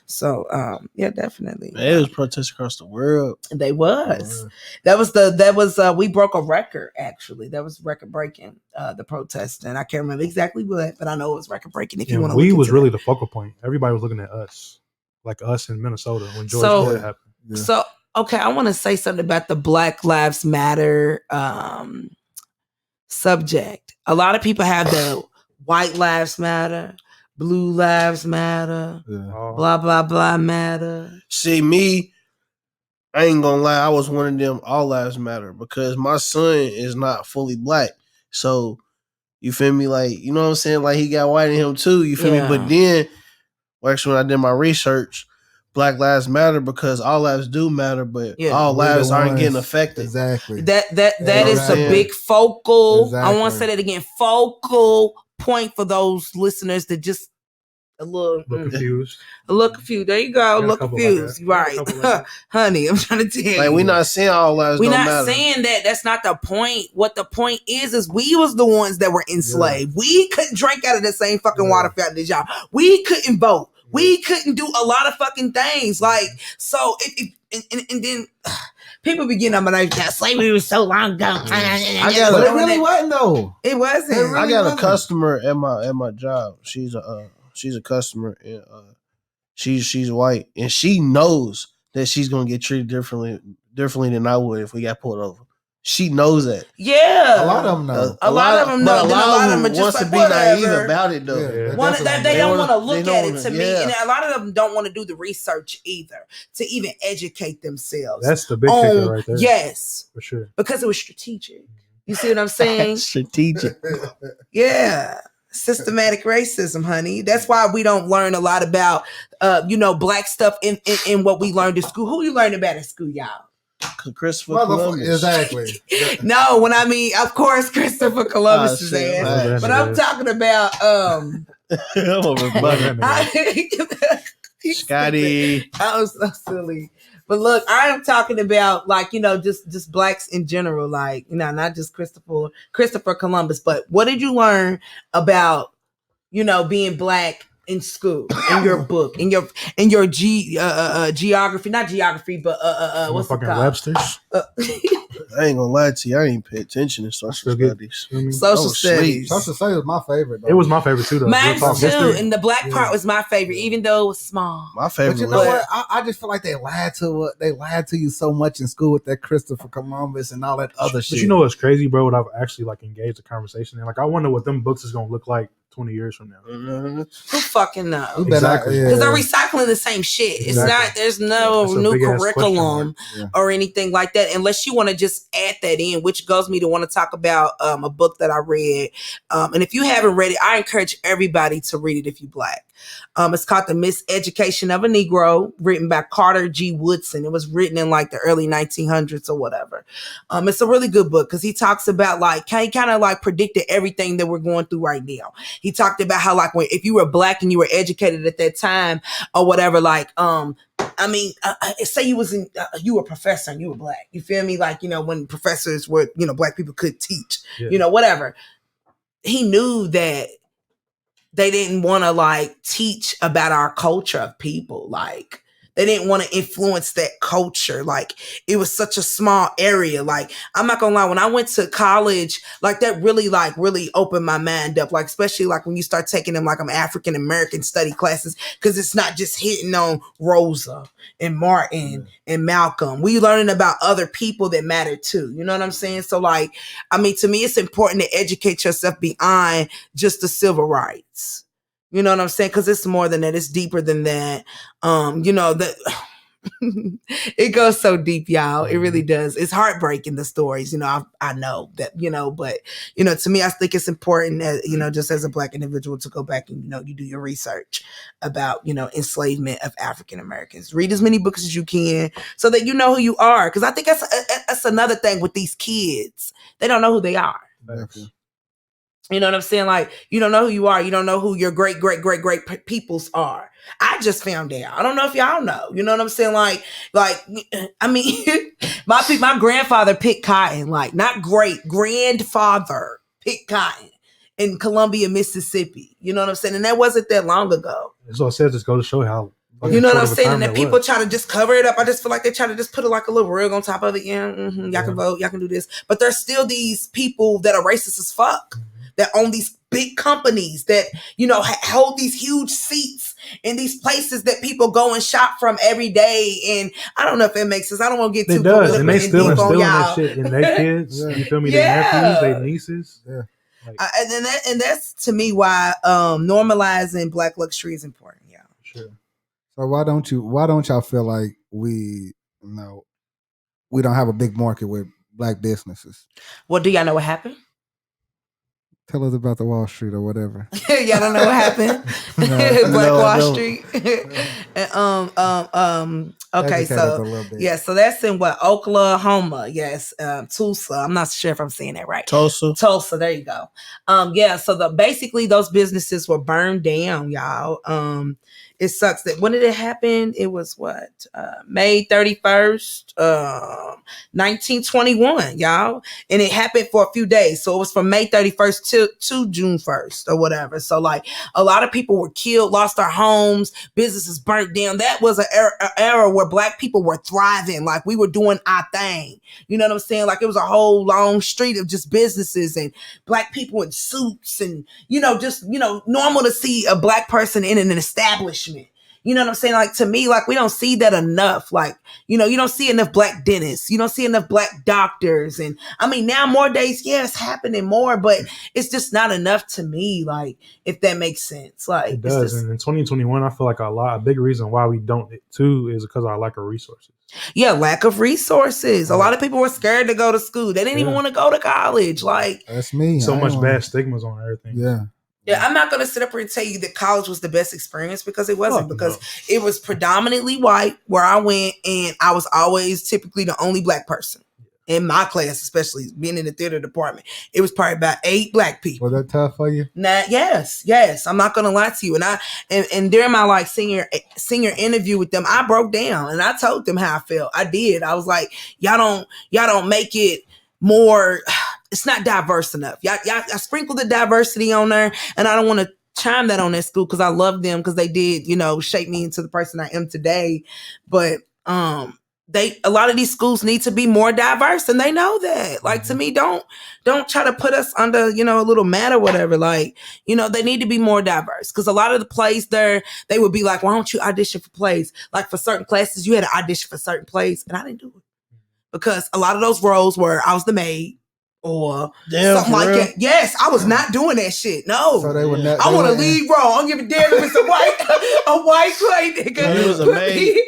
so yeah, definitely. It was protests across the world. They was. That was we broke a record actually. That was record breaking. The protest, and I can't remember exactly what, but I know it was record breaking. If you want to, we was really the focal point. Everybody was looking at us, like us in Minnesota when George Floyd happened. Yeah. So okay, I want to say something about the Black Lives Matter subject. A lot of people have the white lives matter, blue lives matter, blah blah blah matter. See, me, I ain't gonna lie, I was one of them all lives matter because my son is not fully black. So you feel me? Like, you know what I'm saying? Like he got white in him too, you feel me? But then actually when I did my research, Black Lives Matter because all lives do matter, but all lives aren't getting affected. Exactly. That is a big focal. I want to say that again. Focal point for those listeners that just a little confused. A little confused. There you go. Look confused. Right. Honey, I'm trying to tell you. Like, we're not saying all lives don't matter. We're not saying that. That's not the point. What the point is we was the ones that were enslaved. We couldn't drink out of the same fucking water fountain as y'all. We couldn't vote. We couldn't do a lot of fucking things. Like, so and then people be getting on my nerves. Slavery was so long ago. But it really wasn't though. It wasn't. I got a customer at my job. She's a customer and she's white and she knows that she's gonna get treated differently than I would if we got pulled over. She knows that. Yeah, a lot of them know. A lot of them know. But a lot of them are just wants like, to be whatever. naive about it though. Yeah, they don't want to look at it to me, and a lot of them don't want to do the research either to even educate themselves. That's the big kicker right there. Yes, for sure, because it was strategic. You see what I'm saying? Strategic. Yeah. Systematic racism, honey. That's why we don't learn a lot about black stuff in what we learned in school. Who you learned about in school, y'all? Christopher Columbus. Exactly. No, when I mean, of course, Christopher Columbus is ass. But I'm talking about Scotty. I was so silly. But look, I am talking about just blacks in general, not just Christopher Columbus. But what did you learn about being black in school, in your book, in your geography, not geography, but what's it called? Webster's. I ain't gonna lie to you, I didn't pay attention to social studies. Social studies. Social studies was my favorite though. It was my favorite too though. Mine too, and the black part was my favorite, even though it was small. My favorite. But you know what? I just feel like they lied to you so much in school with that Christopher Columbus and all that other shit. But you know what's crazy, bro? What I've actually engaged a conversation in. I wonder what them books is gonna look like 20 years from now. Who fucking knows? Exactly. Because they're recycling the same shit. It's not, there's no new curriculum or anything like that, unless you want to just add that in, which goes me to want to talk about a book that I read. And if you haven't read it, I encourage everybody to read it if you're black. It's called The Miseducation of a Negro, written by Carter G. Woodson. It was written in the early 1900s or whatever. It's a really good book because he talks about he kind of predicted everything that we're going through right now. He talked about how if you were black and you were educated at that time or whatever, say you were a professor and you were black. You feel me? When professors were, black people could teach, whatever. He knew that they didn't want to teach about our culture of people. They didn't want to influence that culture. Like, it was such a small area. Like, I'm not gonna lie, when I went to college, like that really opened my mind up. Like, especially like when you start taking them like African American study classes, because it's not just hitting on Rosa and Martin and Malcolm. We learning about other people that matter too. You know what I'm saying? So like, I mean, to me, it's important to educate yourself beyond just the civil rights. You know what I'm saying? Because it's more than that. It's deeper than that. You know, that it goes so deep, y'all. It really does. It's heartbreaking, the stories. You know, I know that, you know, but, you know, to me, I think it's important, you know, just as a Black individual to go back and, you know, you do your research about, you know, enslavement of African Americans. Read as many books as you can so that you know who you are. Because I think that's another thing with these kids. They don't know who they are. Definitely. You know what I'm saying? Like, you don't know who you are. You don't know who your great peoples are. I just found out. I don't know if y'all know. You know what I'm saying? Like, I mean, my grandfather picked cotton. Like, not grandfather picked cotton in Columbia, Mississippi. You know what I'm saying? And that wasn't that long ago. So it says just go to show how. You know what I'm saying? And then people try to just cover it up. I just feel like they try to just put it like a little rug on top of it. Yeah, y'all can vote. Y'all can do this. But there's still these people that are racist as fuck. That own these big companies that, you know, hold these huge seats in these places that people go and shop from every day. And I don't know if it makes sense. I don't want to get too political. And they still instilling that shit in their kids. You feel me? Their nephews, their nieces. Yeah. Like, and that's to me why normalizing Black luxury is important. Yeah. Sure. So why don't y'all feel like we don't have a big market with Black businesses? Well, do y'all know what happened? Tell us about the Wall Street or whatever. Y'all don't know what happened? Black Wall Street. Okay, so yeah, so that's in what, Oklahoma? Yes, Tulsa. I'm not sure if I'm saying that right. Tulsa. There you go. Yeah. So basically those businesses were burned down, y'all. It sucks that when did it happen? It was what, May 31st, 1921, y'all. And it happened for a few days. So it was from May 31st to June 1st or whatever. So like a lot of people were killed, lost their homes, businesses burnt down. That was an era where Black people were thriving. Like we were doing our thing. You know what I'm saying? Like it was a whole long street of just businesses and Black people in suits and, you know, just, you know, normal to see a Black person in an establishment. You know what I'm saying? Like to me, like we don't see that enough. Like, you know, you don't see enough Black dentists. You don't see enough Black doctors. And I mean, now more days, yeah, it's happening more, but it's just not enough to me. Like, if that makes sense. Like it does. And in 2021, I feel like a big reason why we don't too is because of our lack of resources. Yeah, lack of resources. A lot of people were scared to go to school. They didn't even want to go to college. Like that's me. So much bad stigmas on everything. Yeah. Yeah, I'm not going to sit up here and tell you that college was the best experience because it wasn't. It was predominantly white where I went, and I was always typically the only Black person in my class, especially being in the theater department. It was probably about 8 Black people. Was that tough for you? Yes. I'm not going to lie to you. And during my like senior interview with them, I broke down and I told them how I felt. I did. I was like, y'all don't make it more. It's not diverse enough. Y'all sprinkle the diversity on there, and I don't want to chime that on that school because I love them because they did, you know, shape me into the person I am today. But a lot of these schools need to be more diverse, and they know that. Like to me, don't try to put us under, you know, a little mat or whatever. Like, you know, they need to be more diverse because a lot of the plays there, they would be like, why don't you audition for plays? Like for certain classes, you had to audition for certain plays, and I didn't do it because a lot of those roles were I was the maid. Or something like that. Yes, I was not doing that shit. No. So they were not, I want to lead role. I don't give a damn if it's a white play, nigga. It was a maid.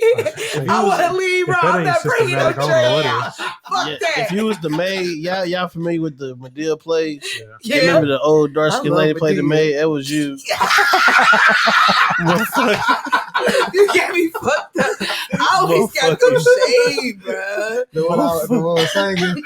I want to lead role. I'm not bringing no tray out. Fuck that. If you was the maid, y'all familiar with the Medea plays? Yeah. Remember the old dark skin lady played the maid? That was you. You get me fucked up. I always got good shade, bro. The one I was singing.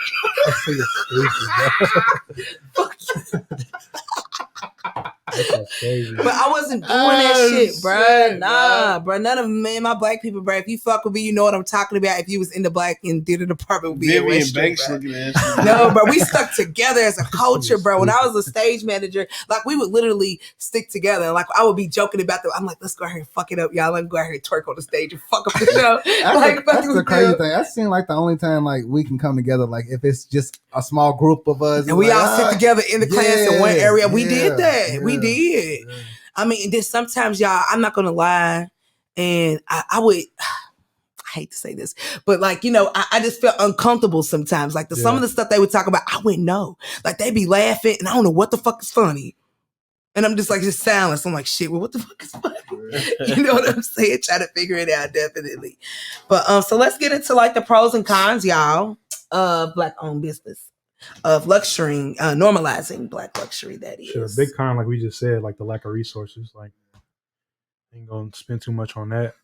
That's crazy. But I wasn't doing that shit, bro. Nah, bro. None of me and my black people, bro. If you fuck with me, you know what I'm talking about. If you was in the black and theater department, would be in Vivian West Banks Street, looking at shit. no, bro, we stuck together as a culture, bro. When I was a stage manager, like we would literally stick together. Like I would be joking about I'm like, let's go out here and fuck it up, y'all. Let me go out here and twerk on the stage and fuck up the show. That's the crazy thing. That seems like the only time like we can come together. Like if it's just a small group of us, and we like, all sit together in the class in one area. We did that. Yeah, We did. Yeah. I mean, and then sometimes, y'all, I'm not gonna lie, and I would. I hate to say this, but like, you know, I just felt uncomfortable sometimes. Like some of the stuff they would talk about, I wouldn't know. Like they'd be laughing and I don't know what the fuck is funny. And I'm just like, just silence. I'm like, shit, well, what the fuck is funny? You know what I'm saying? Try to figure it out, definitely. But so let's get into like the pros and cons, y'all, of black owned business, of luxury, normalizing black luxury, that is. Sure, big con, like we just said, like the lack of resources. Like, ain't gonna spend too much on that.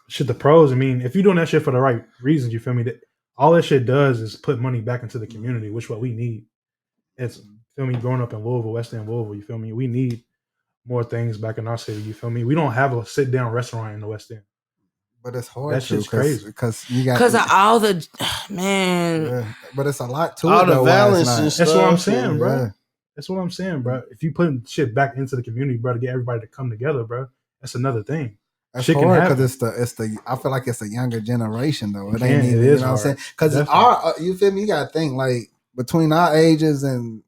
Shit, the pros, I mean, if you're doing that shit for the right reasons, you feel me? That all that shit does is put money back into the community, which what we need. It's, feel me, growing up in Louisville, West End Louisville, you feel me? We need more things back in our city, you feel me? We don't have a sit down restaurant in the West End. But it's hard. That shit's crazy because of all the man. Yeah, but it's a lot to all it. The balance and stuff. That's what I'm saying, bro. Yeah. That's what I'm saying, bro. If you put shit back into the community, bro, to get everybody to come together, bro, that's another thing. That's hard because it's the I feel like it's a younger generation though. It ain't even, you know what I'm saying? Because you feel me? You gotta think like between our ages and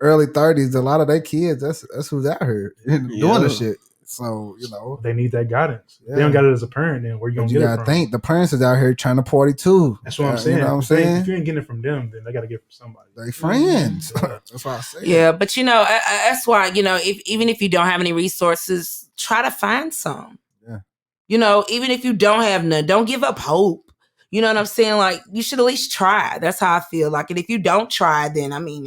early 30s, a lot of their kids, that's who's out here doing the shit. So, you know. They need that guidance. If they don't got it as a parent, then where you gonna get it from? You gotta think the parents is out here trying to party too. That's what I'm saying. You know what I'm saying? If you ain't getting it from them, then they gotta get it from somebody. They friends. That's what I say. Yeah, but you know, that's why, you know, even if you don't have any resources, try to find some. Yeah. You know, even if you don't have none, don't give up hope. You know what I'm saying? Like, you should at least try. That's how I feel. Like, and if you don't try, then I mean,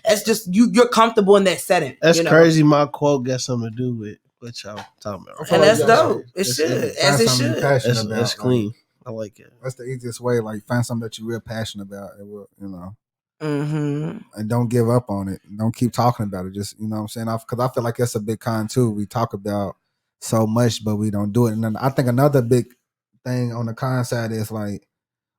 it's just you're comfortable in that setting. That's crazy. My quote got something to do with what y'all talking about. And that's dope. It should. As it should. That's clean. I like it. That's the easiest way. Like, find something that you're real passionate about. It will, you know. Mm-hmm. And don't give up on it. Don't keep talking about it. Just, you know what I'm saying? Because I feel like that's a big con too. We talk about so much, but we don't do it. And then I think another big thing on the con side is like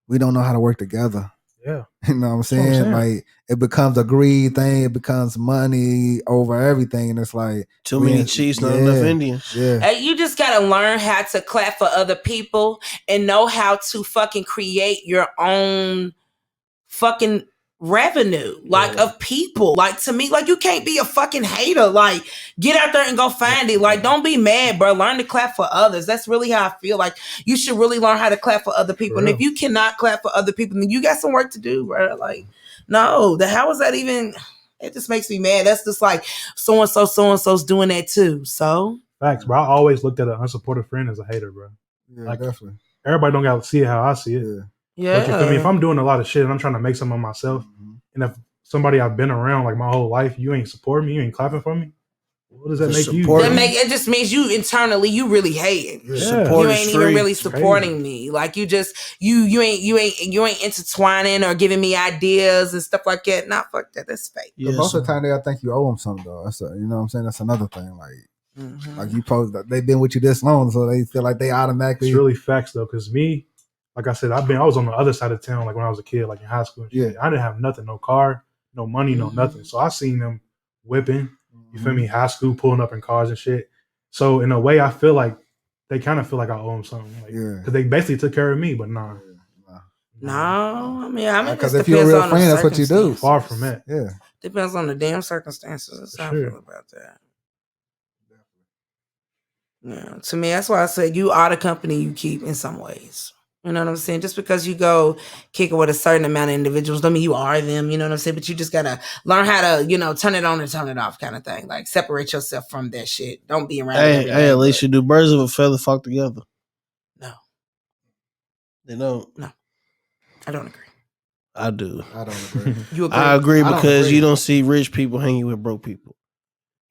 we don't know how to work together. Yeah. You know what I'm saying? Like it becomes a greed thing, it becomes money over everything. And it's like too many Chiefs, not enough Indians. Yeah. You just gotta learn how to clap for other people and know how to fucking create your own fucking revenue, like of people. Like to me, like you can't be a fucking hater. Like get out there and go find it. Like don't be mad, bro. Learn to clap for others. That's really how I feel. Like you should really learn how to clap for other people. And if you cannot clap for other people, then you got some work to do, bro. Like no, how is that even? It just makes me mad. That's just like so and so's doing that too. So facts, bro. I always looked at an unsupportive friend as a hater, bro. Yeah, like, definitely. Everybody don't gotta see it how I see it. Yeah. Like, you feel me? If I'm doing a lot of shit and I'm trying to make something of myself, and if somebody I've been around like my whole life, you ain't supporting me, you ain't clapping for me, what does that make you? It just means you internally you really hating. Yeah. You ain't even really supporting me. Like you just you ain't intertwining or giving me ideas and stuff like that. Nah, fuck that. That's fake. Yeah, most of the time I think you owe them something though. That's you know what I'm saying? That's another thing. Like like you post they've been with you this long, so they feel like they automatically. It's really facts though, because me, like I said, I was on the other side of town, like when I was a kid, like in high school. And shit. Yeah. I didn't have nothing, no car, no money, no nothing. So I seen them whipping, you feel me, high school, pulling up in cars and shit. So in a way, I feel like they kind of feel like I owe them something. Like, because they basically took care of me, but nah. No, I mean, because if you're a real friend, that's what you do. Far from it. Yeah. Depends on the damn circumstances. That's how I feel about that. Yeah, to me, that's why I said you are the company you keep in some ways. You know what I'm saying? Just because you go kick it with a certain amount of individuals, don't mean you are them. You know what I'm saying? But you just gotta learn how to, you know, turn it on and turn it off, kind of thing. Like separate yourself from that shit. Don't be around. Hey, Alicia, do birds of a feather flock together? No, they don't. No, I don't agree. I do. I don't agree. You agree? I agree because you don't see rich people hanging with broke people.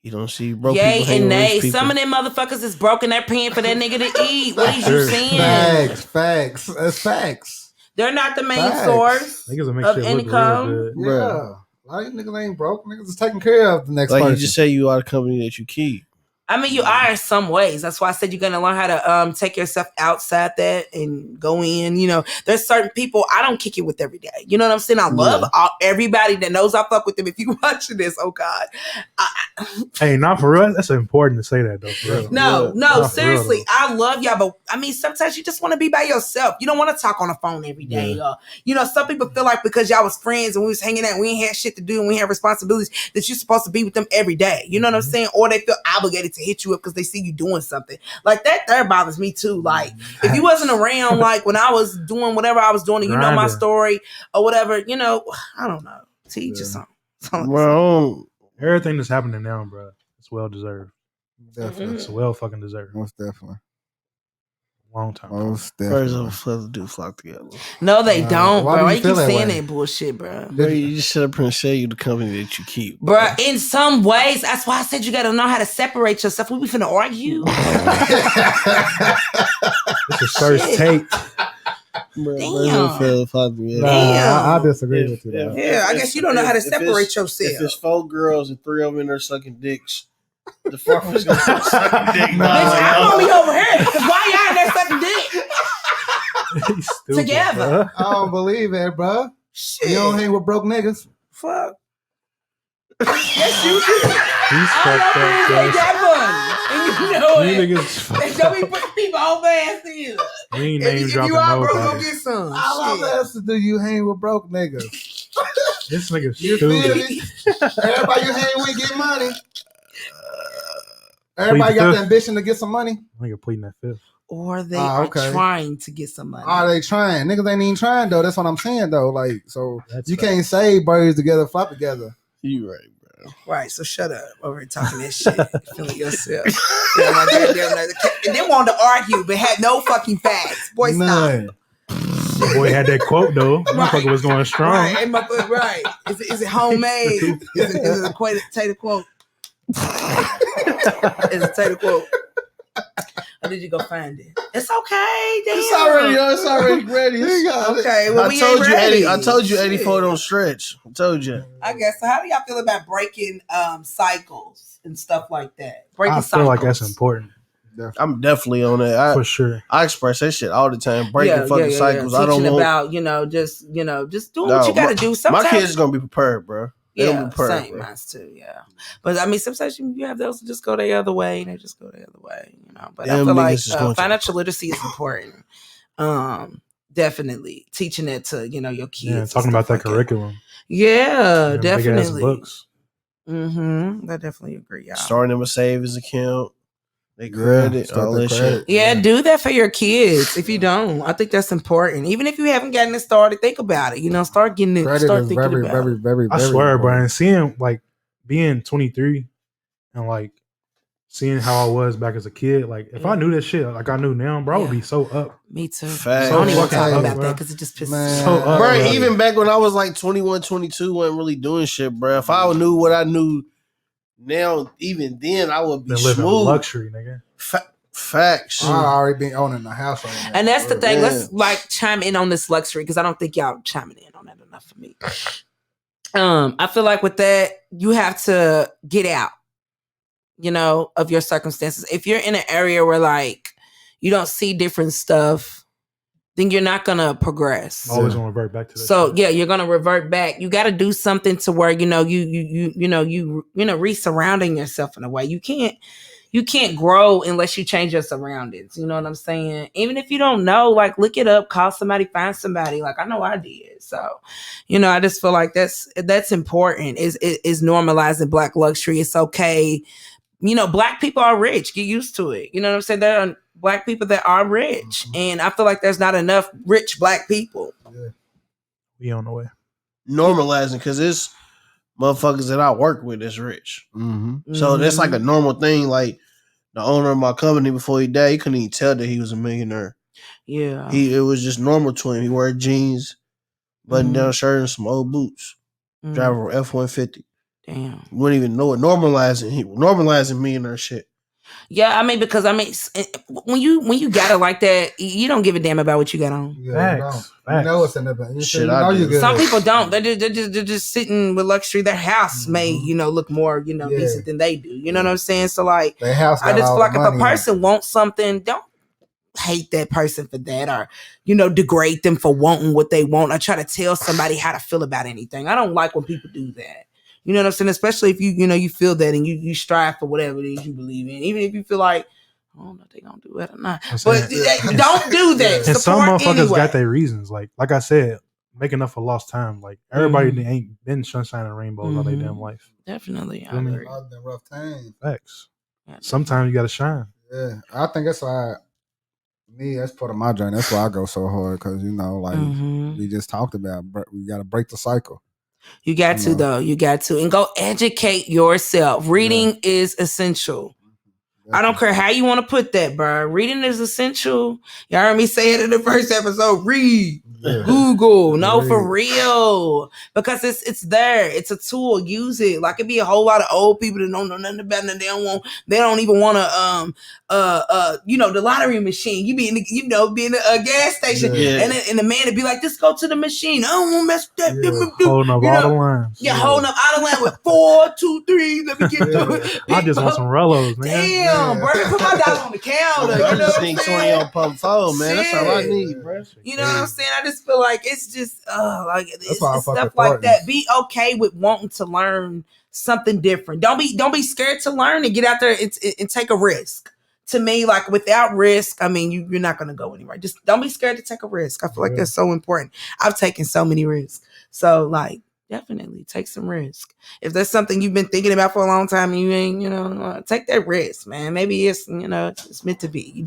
You don't see broke people hanging with rich people. Some of them motherfuckers is broken. They're paying for that nigga to eat. What is you saying? Facts. That's facts. They're not the main source Niggas will make of shit income. look real good. Yeah. A lot of these niggas ain't broke. Niggas is taking care of the next Like person. you just say, you are the company that you keep. I mean, you are in some ways. That's why I said you're gonna learn how to take yourself outside that and go in. You know, there's certain people I don't kick it with every day. You know what I'm saying? I love everybody that knows I fuck with them. If you watching this, oh God. Hey, not for real. That's important to say that though. For real. No, seriously. I love y'all, but I mean, sometimes you just want to be by yourself. You don't want to talk on the phone every day. You know, some people feel like because y'all was friends and we was hanging out, we ain't had shit to do and we had responsibilities that you're supposed to be with them every day. You know what I'm saying? Or they feel obligated to hit you up because they see you doing something like that bothers me too. Like if you wasn't around like when I was doing whatever I was doing and you know my story or whatever, you know, I don't know, teach you something. Well, everything that's happening now, bro, it's well deserved. Definitely. It's well fucking deserved. Most definitely. Long time. Most definitely. First do flock together. No, they don't, why bro. do Why you you feel keep that saying way? that bullshit, bro? Bro, you just shut up and say you the company that you keep. Bro, in some ways, that's why I said you gotta know how to separate yourself. We finna argue. This is first take. Bro, Damn. I disagree with you. Though. Yeah, I guess you don't know how to separate yourself. If it's 4 girls and 3 of them in there sucking dicks, the 4th one's gonna start sucking dick. Bitch, I'm gonna be over here because why y'all in there sucking dick? Stupid, Together. Bro. I don't believe it, bro. Shit. You don't hang with broke niggas. Fuck. Yes, you do. He's fucked up, Ain't bro. that funny. And you know You it. niggas fucked And don't be up. putting people over ass either. We ain't If name you dropping are broke, go nobody. get some. All I'm Shit. asking, do you hang with broke niggas? This nigga's You feel stupid. me? Everybody you hang with get money. Everybody got the ambition to get some money. Nigga pleading that fifth. Or they are okay. trying to get some money. Are they trying? Niggas ain't even trying though. That's what I'm saying though. Like, so That's you right. can't say birds together, flop together. You right, bro. Right, so shut up over here talking that shit. Feeling yourself. Yeah, my goddamn nerves. And then wanted to argue, but had no fucking facts. Boy, stop. None. The boy had that quote though. Motherfucker was going strong. Right, and right. Is it homemade? Is it a potato quote? Is it a potato quote? Or did you go find it? It's okay. Damn. It's already ready. Okay, well, we ain't ready. I told you 84 Shit. don't stretch. I told you. I guess. So how do y'all feel about breaking cycles and stuff like that? Breaking I cycles. feel like that's important. I'm definitely on that. For sure. I express that shit all the time. Breaking fucking cycles. Teaching I don't want about, just doing what you gotta do. Sometimes my kids is gonna be prepared, bro. They gonna be prepared, same, bro. mine's too, yeah. But I mean, sometimes you have those that just go the other way, and they just go the other way, But I Them feel like niggas is going financial literacy is important. Definitely teaching it to your kids. Yeah, and talking about stuff that like curriculum. Yeah, Big ass definitely. books. I definitely agree, y'all. Starting them a savings account. They credit, all that shit. Yeah, do that for your kids. If you don't, I think that's important. Even if you haven't gotten it started, think about it. Start getting it. Credit Start is thinking very, about very, it. very, I very swear, important. bro, and seeing like being 23 and like seeing how I was back as a kid, like if I knew that shit like I knew now, bro, I would be so up. Me too. Facts. I don't even fucking talk up, about bro. that because it just pisses Man. me So off. up, Bro, bro. even back when I was like 21, 22, wasn't really doing shit, bro. If I knew what I knew now, even then, I would be Been living smooth. luxury, nigga. Facts. I already been owning the house right now. And that's the thing. Yeah. Let's like chime in on this luxury because I don't think y'all chiming in on that enough for me. I feel like with that, you have to get out, of your circumstances. If you're in an area where like you don't see different stuff, then you're not gonna progress. Always gonna revert back to that. So shit. yeah, you're gonna revert back. You got to do something to where you re-surrounding yourself in a way. You can't grow unless you change your surroundings. You know what I'm saying? Even if you don't know, like look it up, call somebody, find somebody. Like I know I did. So, I just feel like that's important. Is normalizing Black luxury. It's okay. Black people are rich. Get used to it. You know what I'm saying? There are Black people that are rich, and I feel like there's not enough rich Black people. Yeah. We on the way. Normalizing, because it's motherfuckers that I work with that's rich. Mm-hmm. So that's like a normal thing. Like the owner of my company before he died, he couldn't even tell that he was a millionaire. Yeah. It was just normal to him. He wore jeans, button down shirt, and some old boots. Driving an F-150. Damn. Wouldn't even know it. Normalizing millionaire shit. Yeah, I mean, because when you got it like that, you don't give a damn about what you got on. Yeah, Facts. you know what's in there. You know you good. Some people don't. They're just sitting with luxury. Their house may, look more, decent than they do. You know what I'm saying? So like, Their house I got just all feel like the if a money person wants something, don't hate that person for that, or degrade them for wanting what they want, or try to tell somebody how to feel about anything. I don't like when people do that. You know what I'm saying? Especially if you feel that and you strive for whatever it is you believe in, even if you feel like, I don't know if they gonna do it or not. But don't do that. And some Support motherfuckers anyway. got their reasons. Like I said, making up for lost time. Like everybody ain't been sunshine and rainbows all their damn life. Definitely. I agree. the rough times. Facts. Sometimes you gotta shine. Yeah, I think that's why that's part of my journey. That's why I go so hard because we just talked about, we got to break the cycle. You got to though. You got to, and go educate yourself. Reading is essential. I don't care how you want to put that, bro. Reading is essential. Y'all heard me say it in the first episode. Read, Google, for real, because it's there. It's a tool. Use it. Like it be a whole lot of old people that don't know nothing about it. They don't even want to the lottery machine. You be in a gas station, and the man would be like, just go to the machine. I don't want to mess with that. Holding up all the lines. Yeah, holding up out of line with 4, 2, 3. Let me get to it. I just want some Rellos, man. Damn, bro. Put my dollar on the counter. I just need 20 on pump phone, man. That's all I need, bro. You know what I'm saying? I just feel like it's just it's stuff like important. that. Be okay with wanting to learn something different. Don't be scared to learn and get out there and take a risk. To me, like without risk, I mean, you're not gonna go anywhere. Just don't be scared to take a risk. I feel like that's so important. I've taken so many risks. So like, definitely take some risk. If there's something you've been thinking about for a long time and you ain't, take that risk, man. Maybe it's, it's meant to be.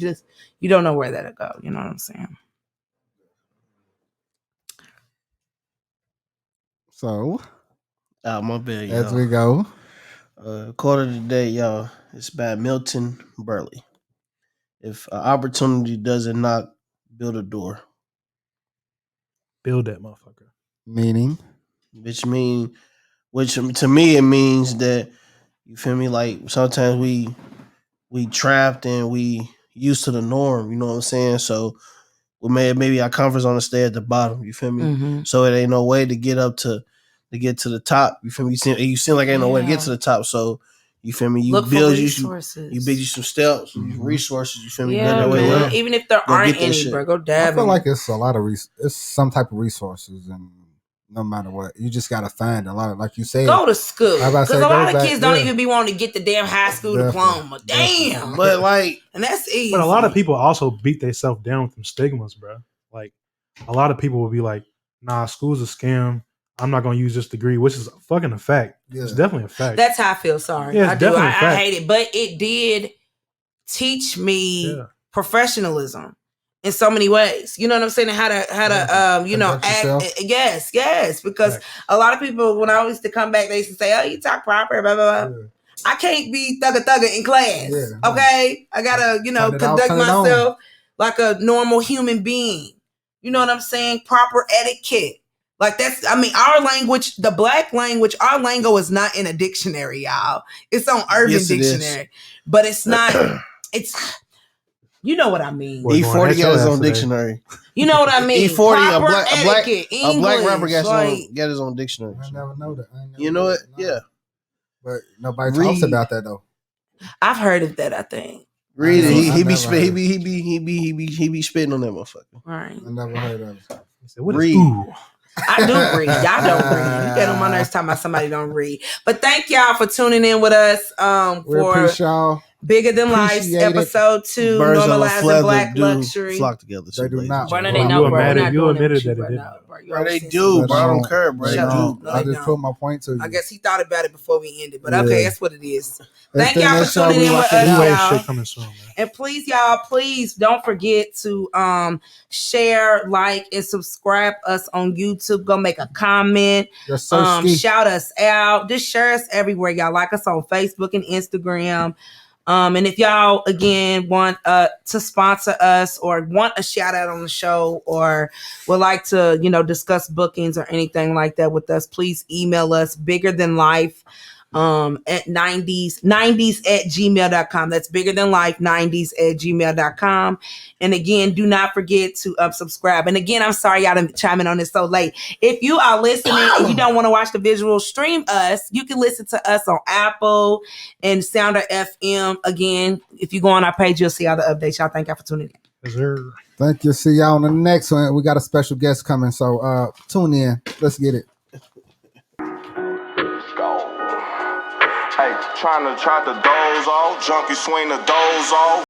You don't know where that'll go. You know what I'm saying? So, my bad, as we go. Quarter of the day, y'all. It's by Milton Burley. If an opportunity doesn't knock, build a door. Build that motherfucker. Meaning? Which to me it means that, you feel me, like sometimes we trapped and we used to the norm, you know what I'm saying? So maybe our comfort zone to stay at the bottom, you feel me? Mm-hmm. So it ain't no way to get to the top, you feel me? You seem like ain't no way to get to the top, so you feel me? You build resources. You build you some steps, resources. You feel me? Yeah, man. Even if there aren't any, bro, go dab. I feel like it's a lot of it's some type of resources, and no matter what, you just gotta find a lot of, like you said, go to school. Because a lot of kids don't even be wanting to get the damn high school diploma. Damn, but like, and that's easy. But a lot of people also beat themselves down with them stigmas, bro. Like a lot of people will be like, "Nah, school's a scam. I'm not gonna use this degree," which is fucking a fact. Yeah. It's definitely a fact. That's how I feel. Sorry, yeah, I do. I hate it, but it did teach me professionalism in so many ways. You know what I'm saying? How to act. Yes. Because a lot of people, when I used to come back, they used to say, "Oh, you talk proper, blah blah blah." Yeah. I can't be thugger in class. Yeah, okay, I gotta conduct myself like a normal human being. You know what I'm saying? Proper etiquette. Like our language, the black language, our lingo is not in a dictionary, y'all. It's on Urban Dictionary, but it's not. It's, you know what I mean. E40 got his own dictionary. You know what I mean. E40, a black rapper got his own dictionary. I never know that. You know it? No. Yeah. But nobody talks about that though. I've heard of that. I think. Read it. He be spitting on that motherfucker. Right. I never heard of it. Read. I do read. Y'all don't read. You get on my nerves talking about somebody don't read. But thank y'all for tuning in with us. For y'all. Bigger Than Life, episode 2, Birds Normalizing Black Luxury. Flock together. They do not. Bro, they know, bro. You admitted that it didn't. Bro, they do, bro. I don't care, bro. I just put my point to you. I guess he thought about it before we ended, but okay, that's what it is. Thank y'all for tuning in with us, y'all. And please, y'all, don't forget to share, like, and subscribe us on YouTube. Go make a comment. Shout us out. Just share us everywhere, y'all. Like us on Facebook and Instagram. And if y'all, again, want to sponsor us or want a shout out on the show or would like to, discuss bookings or anything like that with us, please email us biggerthanlife at 90s at gmail.com. That's bigger than life, 90s at gmail.com. And again, do not forget to subscribe. And again, I'm sorry y'all done chime in on this so late. If you are listening and you don't want to watch the visual, stream us. You can listen to us on Apple and Sounder FM. Again, if you go on our page, you'll see all the updates. Y'all, thank y'all for tuning in. Is there? Thank you. See y'all on the next one. We got a special guest coming, so tune in. Let's get it. Hey, trying to doze off, junkie swing the doze off.